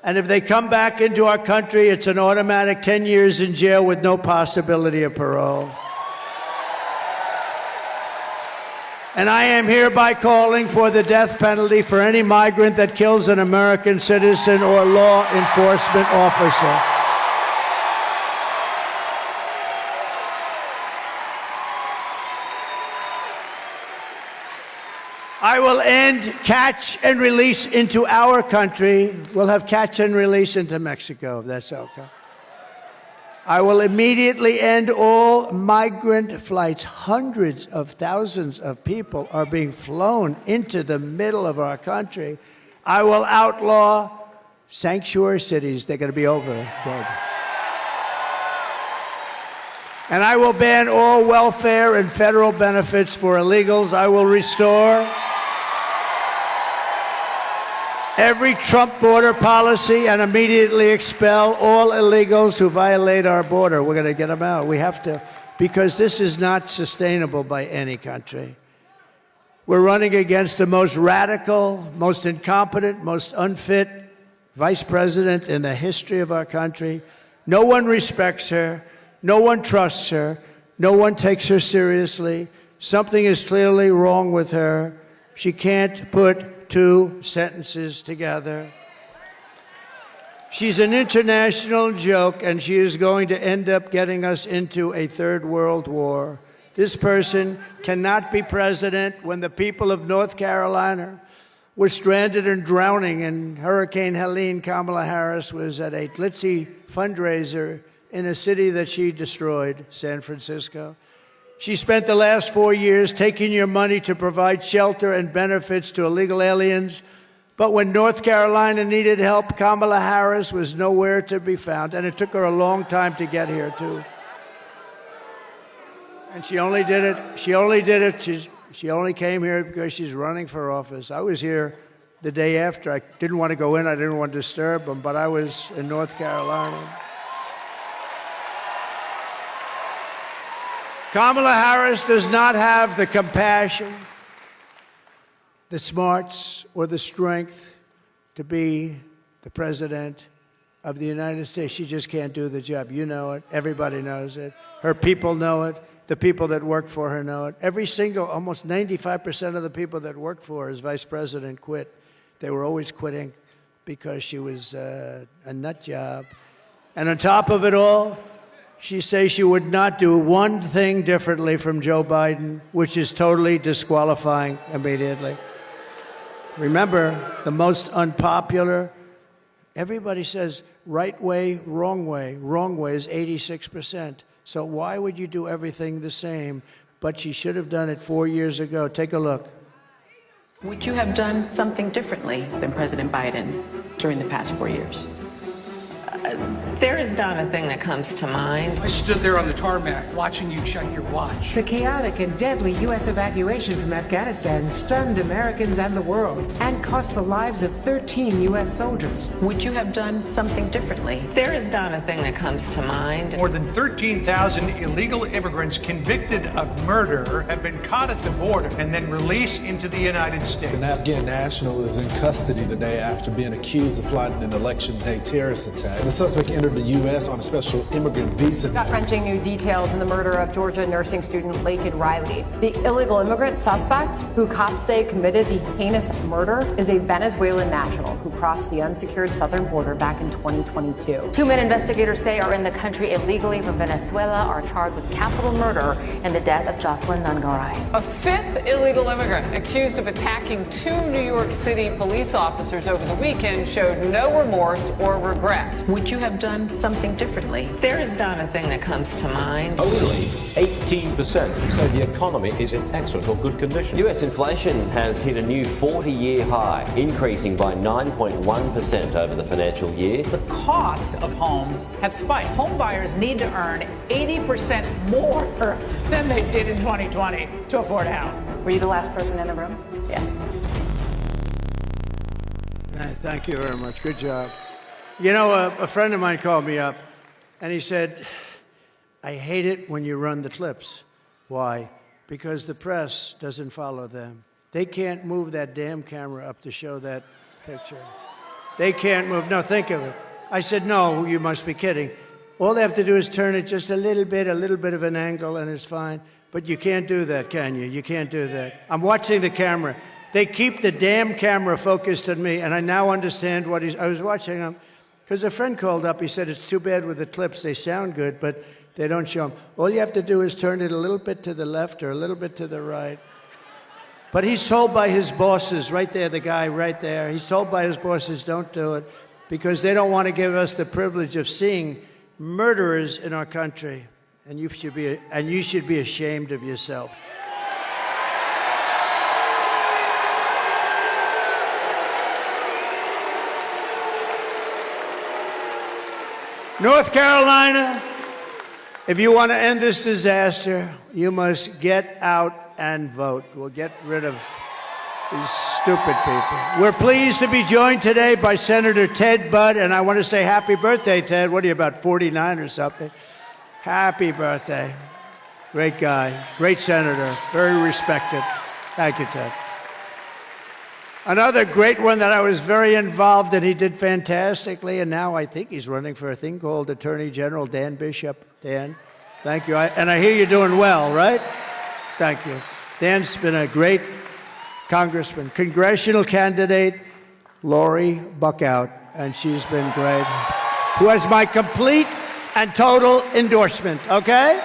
And if they come back into our country, it's an automatic 10 years in jail with no possibility of parole. And I am hereby calling for the death penalty for any migrant that kills an American citizen or law enforcement officer. I will end catch and release into our country. We'll have catch and release into Mexico, if that's okay. I will immediately end all migrant flights. Hundreds of thousands of people are being flown into the middle of our country. I will outlaw sanctuary cities. They're going to be over, dead. And I will ban all welfare and federal benefits for illegals. I will restore every Trump border policy and immediately expel all illegals who violate our border. We're going to get them out. We have to, because this is not sustainable by any country. We're running against the most radical, most incompetent, most unfit vice president in the history of our country. No one respects her. No one trusts her. No one takes her seriously. Something is clearly wrong with her. She can't put two sentences together. She's an international joke, and she is going to end up getting us into a third world war. This person cannot be president when the people of North Carolina were stranded and drowning in Hurricane Helene. Kamala Harris was at a glitzy fundraiser in a city that she destroyed, San Francisco. She spent the last 4 years taking your money to provide shelter and benefits to illegal aliens. But when North Carolina needed help, Kamala Harris was nowhere to be found. And it took her a long time to get here, too. And she only did it, she only came here because she's running for office. I was here the day after. I didn't want to go in, I didn't want to disturb them, but I was in North Carolina. Kamala Harris does not have the compassion, the smarts, or the strength to be the president of the United States. She just can't do the job. You know it. Everybody knows it. Her people know it. The people that work for her know it. Every single, almost 95% of the people that work for her as vice president quit. They were always quitting because she was a nut job. And on top of it all, she says she would not do one thing differently from Joe Biden, which is totally disqualifying immediately. Remember, the most unpopular, everybody says right way. Wrong way is 86%. So why would you do everything the same? But she should have done it 4 years ago. Take a look. Would you have done something differently than President Biden during the past 4 years? There is not a thing that comes to mind. I stood there on the tarmac watching you check your watch. The chaotic and deadly U.S. evacuation from Afghanistan stunned Americans and the world and cost the lives of 13 U.S. soldiers. Would you have done something differently? There is not a thing that comes to mind. More than 13,000 illegal immigrants convicted of murder have been caught at the border and then released into the United States. An Afghan national is in custody today after being accused of plotting an election day terrorist attack. The suspect entered the U.S. on a special immigrant visa. Gut-wrenching new details in the murder of Georgia nursing student Laken Riley. The illegal immigrant suspect, who cops say committed the heinous murder, is a Venezuelan national who crossed the unsecured southern border back in 2022. Two men investigators say are in the country illegally from Venezuela are charged with capital murder in the death of Jocelyn Nungaray. A fifth illegal immigrant accused of attacking two New York City police officers over the weekend showed no remorse or regret. Would you have done something differently? There is not a thing that comes to mind. Only 18% say the economy is in excellent or good condition. U.S. inflation has hit a new 40-year high, increasing by 9.1% over the financial year. The cost of homes have spiked. Home buyers need to earn 80% more than they did in 2020 to afford a house. Were you the last person in the room? Yes. Thank you very much. Good job. You know, a friend of mine called me up, and he said, I hate it when you run the clips. Why? Because the press doesn't follow them. They can't move that damn camera up to show that picture. They can't move. No, think of it. I said, no, you must be kidding. All they have to do is turn it just a little bit of an angle, and it's fine. But you can't do that, can you? You can't do that. I'm watching the camera. They keep the damn camera focused on me, and I now understand what I was watching them. Because a friend called up, he said, it's too bad with the clips. They sound good, but they don't show them. All you have to do is turn it a little bit to the left or a little bit to the right. But he's told by his bosses, right there, the guy right there, he's told by his bosses, don't do it, because they don't want to give us the privilege of seeing murderers in our country. And you should be ashamed of yourself. North Carolina, if you want to end this disaster, you must get out and vote. We'll get rid of these stupid people. We're pleased to be joined today by Senator Ted Budd, and I want to say happy birthday, Ted. What are you, about 49 or something? Happy birthday. Great guy, great senator, very respected. Thank you, Ted. Another great one that I was very involved in, he did fantastically, and now I think he's running for a thing called Attorney General, Dan Bishop. Dan, thank you. And I hear you're doing well, right? Thank you. Dan's been a great Congressman, congressional candidate Lori Buckout, and she's been great, who has my complete and total endorsement, okay?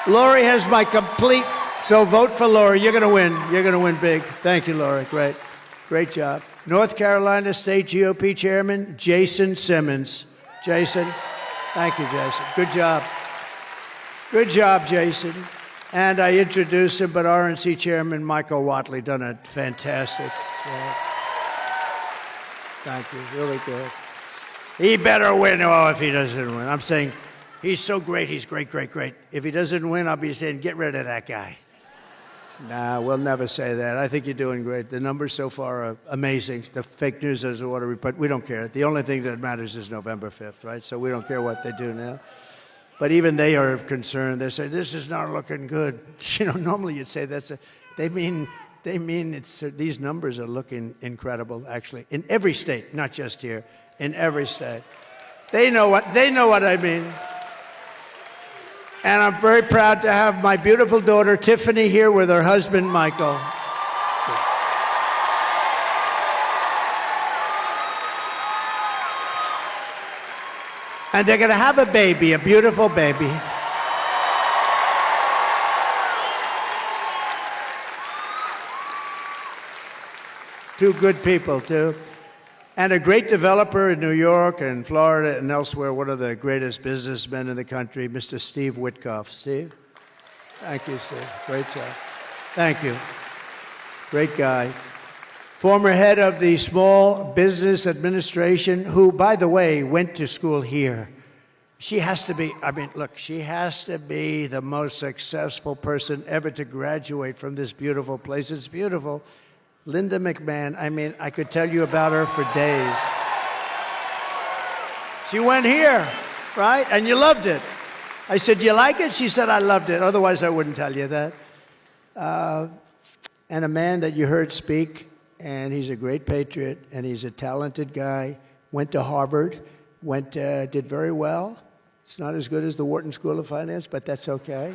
Lori has my complete, so vote for Lori. You're going to win. You're going to win big. Thank you, Lori. Great. Great job. North Carolina State GOP Chairman Jason Simmons. Jason, thank you, Jason. Good job. Good job, Jason. And I introduced him, but RNC Chairman Michael Whatley done a fantastic job. Thank you. Really good. He better win. Oh, if he doesn't win. I'm saying he's so great. He's great, great, great. If he doesn't win, I'll be saying, get rid of that guy. Nah, we'll never say that. I think you're doing great. The numbers so far are amazing. The fake news is a water report. We don't care. The only thing that matters is November 5th, right? So we don't care what they do now. But even they are concerned. They say, this is not looking good. You know, normally you'd say they mean these numbers are looking incredible, actually, in every state, not just here, in every state. They know what I mean. And I'm very proud to have my beautiful daughter, Tiffany, here with her husband, Michael. And they're going to have a baby, a beautiful baby. Two good people, too. And a great developer in New York and Florida and elsewhere, one of the greatest businessmen in the country, Mr. Steve Witkoff. Steve? Thank you, Steve. Great job. Thank you. Great guy. Former head of the Small Business Administration, who, by the way, went to school here. She has to be, she has to be the most successful person ever to graduate from this beautiful place. It's beautiful. Linda McMahon, I could tell you about her for days. She went here, right? And you loved it. I said, do you like it? She said, I loved it. Otherwise, I wouldn't tell you that. And a man that you heard speak, and he's a great patriot, and he's a talented guy, went to Harvard, did very well. It's not as good as the Wharton School of Finance, but that's okay.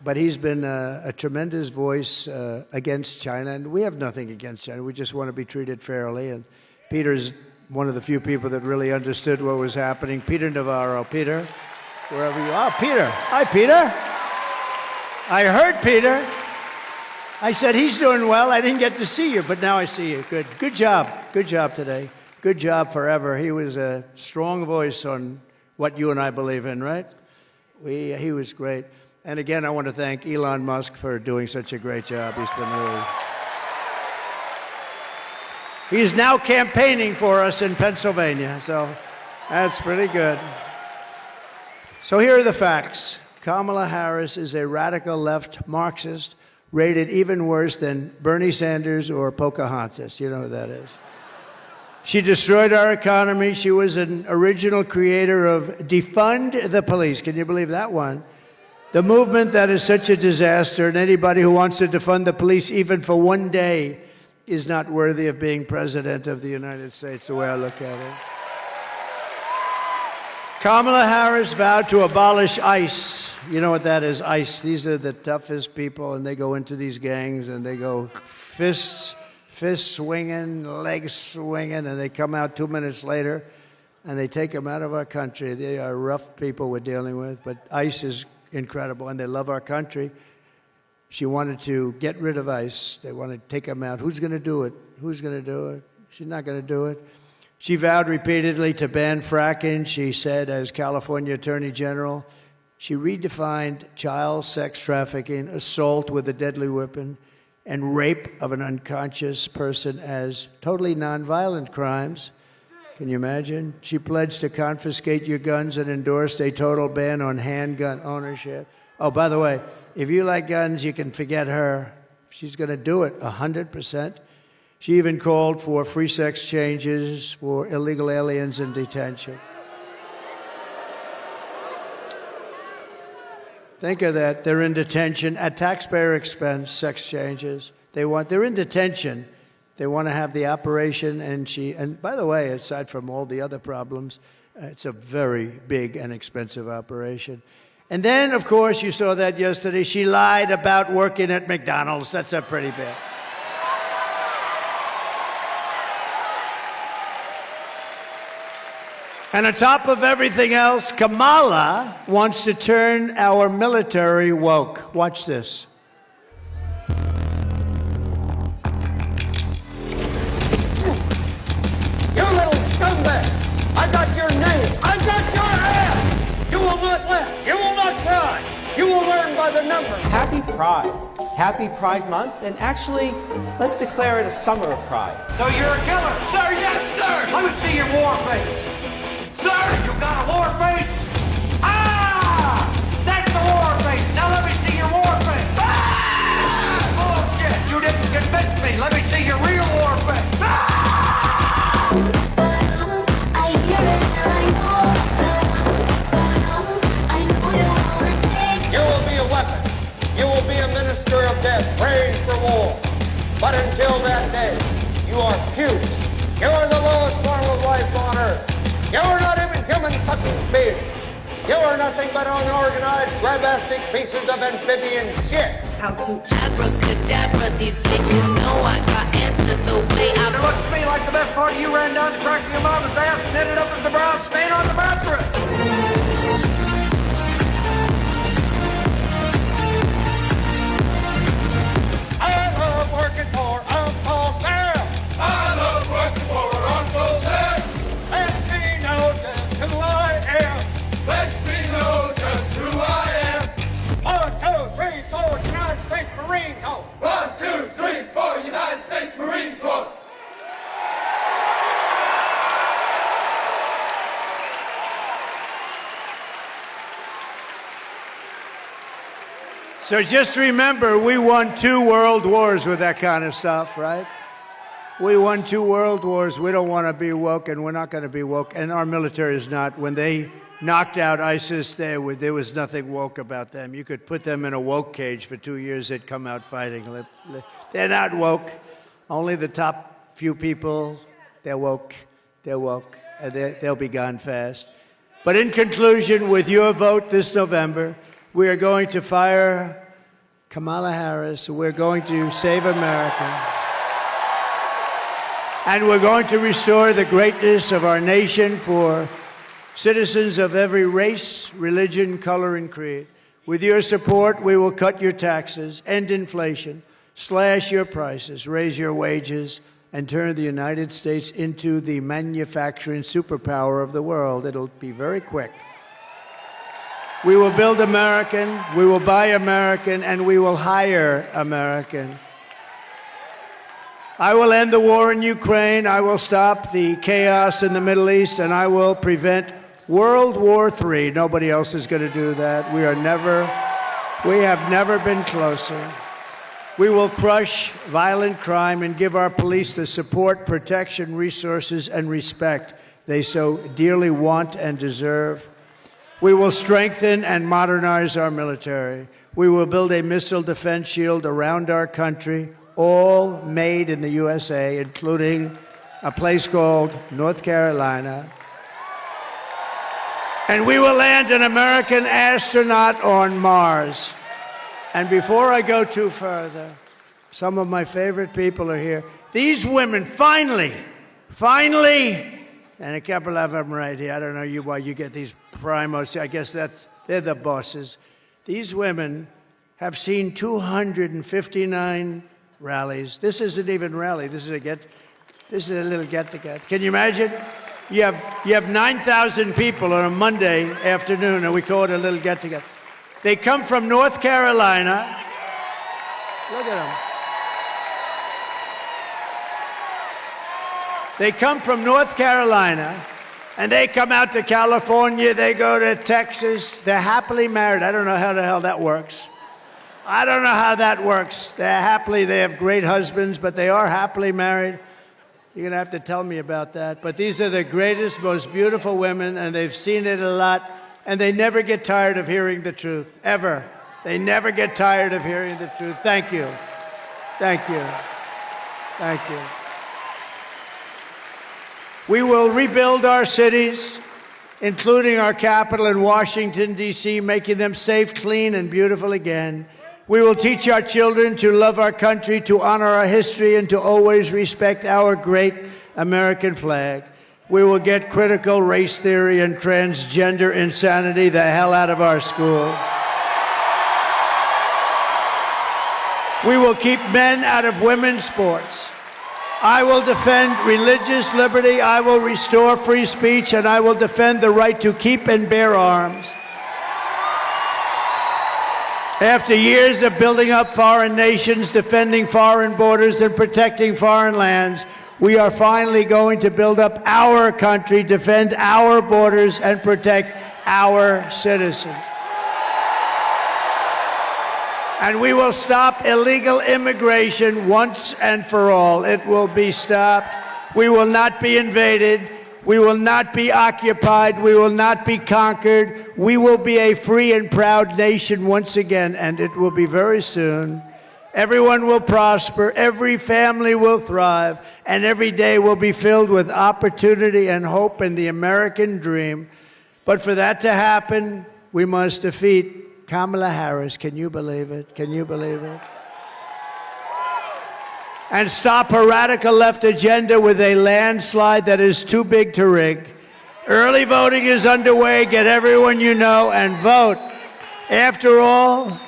But he's been a tremendous voice against China, and we have nothing against China. We just want to be treated fairly. And Peter's one of the few people that really understood what was happening. Peter Navarro. Peter, wherever you are. Peter. Hi, Peter. I heard Peter. I said, he's doing well. I didn't get to see you, but now I see you. Good. Good job. Good job today. Good job forever. He was a strong voice on what you and I believe in, right? He was great. And again, I want to thank Elon Musk for doing such a great job. He's now campaigning for us in Pennsylvania, so that's pretty good. So here are the facts. Kamala Harris is a radical left Marxist, rated even worse than Bernie Sanders or Pocahontas. You know who that is. She destroyed our economy. She was an original creator of Defund the Police. Can you believe that one? The movement that is such a disaster, and anybody who wants to defund the police even for one day is not worthy of being president of the United States, the way I look at it. Kamala Harris vowed to abolish ICE. You know what that is, ICE. These are the toughest people, and they go into these gangs, and they go fists swinging, legs swinging, and they come out 2 minutes later, and they take them out of our country. They are rough people we're dealing with, but ICE is incredible, and they love our country. She wanted to get rid of ICE. They want to take them out. Who's going to do it? Who's going to do it? She's not going to do it. She vowed repeatedly to ban fracking. She said, as California Attorney General, she redefined child sex trafficking, assault with a deadly weapon, and rape of an unconscious person as totally nonviolent crimes. Can you imagine? She pledged to confiscate your guns and endorsed a total ban on handgun ownership. Oh, by the way, if you like guns, you can forget her. She's going to do it 100%. She even called for free sex changes for illegal aliens in detention. Think of that. They're in detention at taxpayer expense, sex changes. They're in detention. They want to have the operation, and by the way, aside from all the other problems, it's a very big and expensive operation. And then, of course, you saw that yesterday. She lied about working at McDonald's. That's a pretty bad. And on top of everything else, Kamala wants to turn our military woke. Watch this. You little scumbag! I got your name! I got your ass! You will not laugh! You will not cry! You will learn by the numbers! Happy Pride. Happy Pride Month, and actually, let's declare it a summer of pride. So you're a killer? Sir, yes, sir! Let me see your war face! Sir, you got a war face? Ah! That's a war face! Now let me see your war face! Ah! Bullshit! You didn't convince me! Let me see your real war face! Ah! You will be a weapon. You will be a minister of death, praying for war. But until that day, you are huge. You are the lowest form of life on earth. You are not even human fucking beings. You are nothing but unorganized, grabastic pieces of amphibian shit. How to abracadabra, these bitches know I got answers the way I... It looks to me like the best part of you ran down the crack of your mama's ass and ended up as a brown stain on the bathroom. I love working for Uncle Sam. I love working for Uncle Sam. Lets me know just who I am. Lets me know just who I am. 1, 2, 3, 4, United States Marine Corps. 1, 2, 3, 4, United States Marine Corps. So just remember, we won 2 world wars with that kind of stuff, right? We won 2 world wars. We don't want to be woke, and we're not going to be woke. And our military is not. When they knocked out ISIS, there was nothing woke about them. You could put them in a woke cage for 2 years, they'd come out fighting. They're not woke. Only the top few people, they're woke. They're woke. And they'll be gone fast. But in conclusion, with your vote this November, we are going to fire Kamala Harris. We're going to save America. And we're going to restore the greatness of our nation for citizens of every race, religion, color, and creed. With your support, we will cut your taxes, end inflation, slash your prices, raise your wages, and turn the United States into the manufacturing superpower of the world. It'll be very quick. We will build American, we will buy American, and we will hire American. I will end the war in Ukraine, I will stop the chaos in the Middle East, and I will prevent World War III. Nobody else is going to do that. We have never been closer. We will crush violent crime and give our police the support, protection, resources, and respect they so dearly want and deserve. We will strengthen and modernize our military. We will build a missile defense shield around our country, all made in the USA, including a place called North Carolina. And we will land an American astronaut on Mars. And before I go too further, some of my favorite people are here. These women finally, and a couple of them right here. I don't know why you get these primos. I guess they're the bosses. These women have seen 259 rallies. This isn't even rally. This is a little get-together. Can you imagine? You have 9,000 people on a Monday afternoon, and we call it a little get-together. They come from North Carolina. Look at them. They come from North Carolina, and they come out to California. They go to Texas. They're happily married. I don't know how the hell that works. I don't know how that works. They have great husbands, but they are happily married. You're going to have to tell me about that. But these are the greatest, most beautiful women, and they've seen it a lot, and they never get tired of hearing the truth, ever. They never get tired of hearing the truth. Thank you. Thank you. Thank you. We will rebuild our cities, including our capital in Washington, D.C., making them safe, clean, and beautiful again. We will teach our children to love our country, to honor our history, and to always respect our great American flag. We will get critical race theory and transgender insanity the hell out of our schools. We will keep men out of women's sports. I will defend religious liberty, I will restore free speech, and I will defend the right to keep and bear arms. After years of building up foreign nations, defending foreign borders, and protecting foreign lands, we are finally going to build up our country, defend our borders, and protect our citizens. And we will stop illegal immigration once and for all. It will be stopped. We will not be invaded. We will not be occupied. We will not be conquered. We will be a free and proud nation once again, and it will be very soon. Everyone will prosper, every family will thrive, and every day will be filled with opportunity and hope in the American dream. But for that to happen, we must defeat Kamala Harris. Can you believe it? Can you believe it? And stop her radical left agenda with a landslide that is too big to rig. Early voting is underway. Get everyone you know and vote. After all,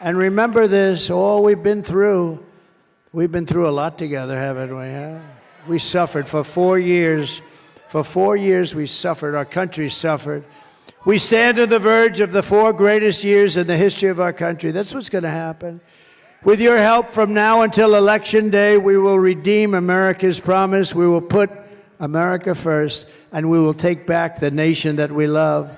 and remember this, all we've been through a lot together, haven't we? Huh? We suffered for 4 years. For 4 years we suffered. Our country suffered. We stand on the verge of the 4 greatest years in the history of our country. That's what's going to happen. With your help from now until Election Day, we will redeem America's promise. We will put America first, and we will take back the nation that we love.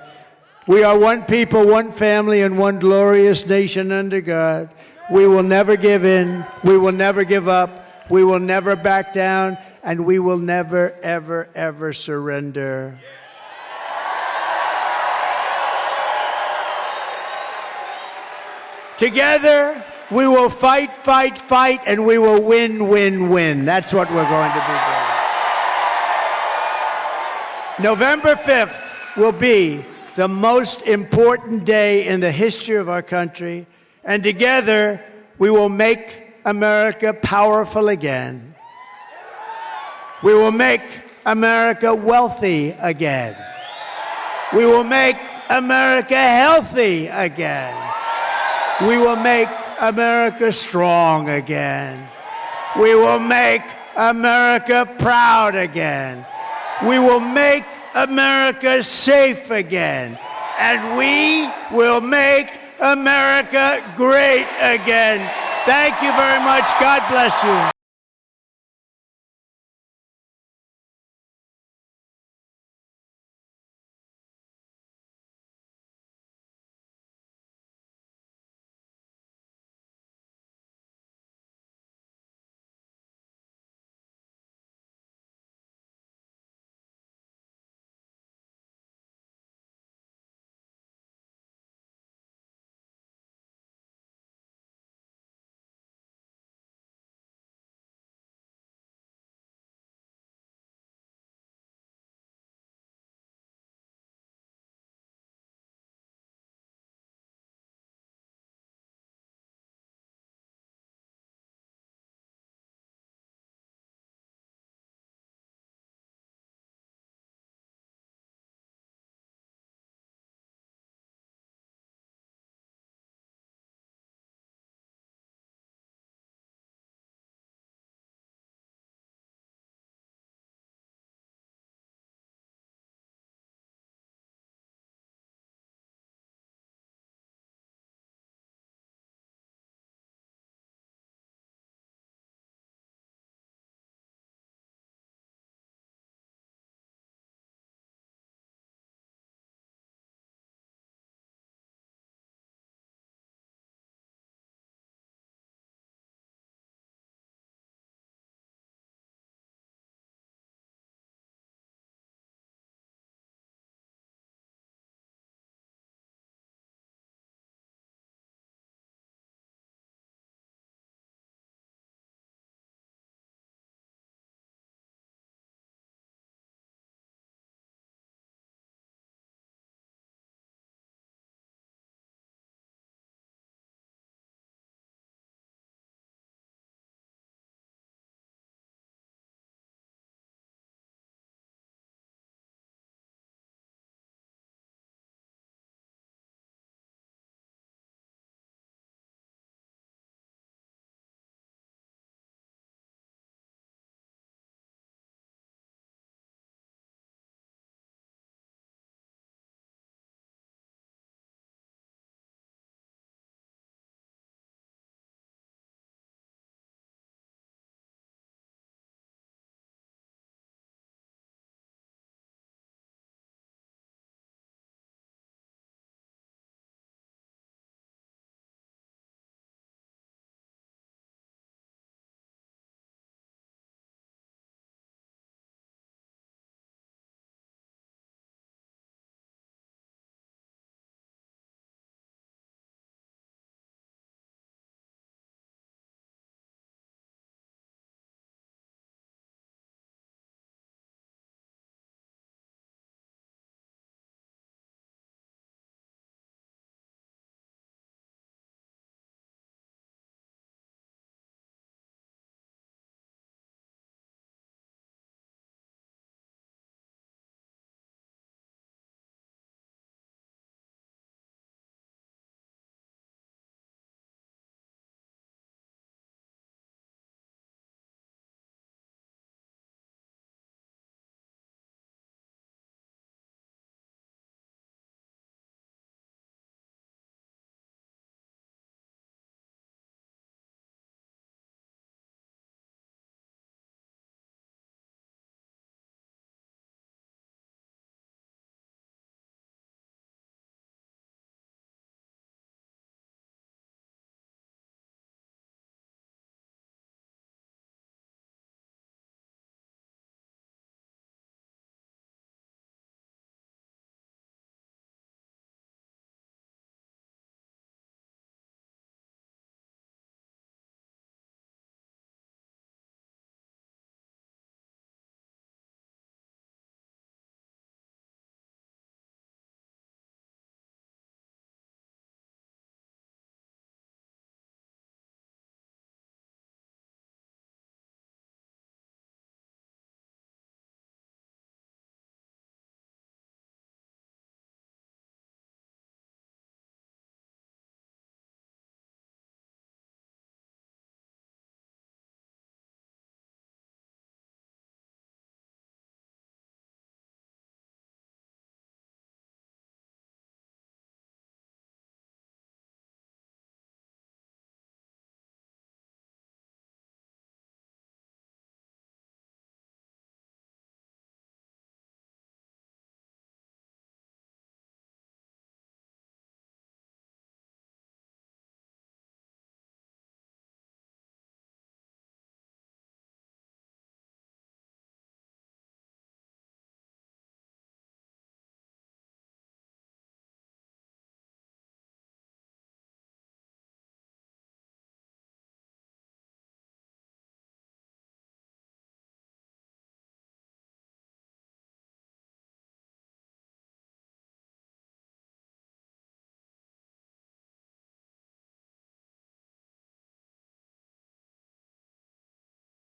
We are one people, one family, and one glorious nation under God. We will never give in. We will never give up. We will never back down, and we will never, ever, ever surrender. Together, we will fight, fight, fight, and we will win, win, win. That's what we're going to be doing. November 5th will be the most important day in the history of our country, and together we will make America powerful again. We will make America wealthy again. We will make America healthy again. We will make America strong again. We will make America proud again. We will make America safe again. And we will make America great again. Thank you very much. God bless you.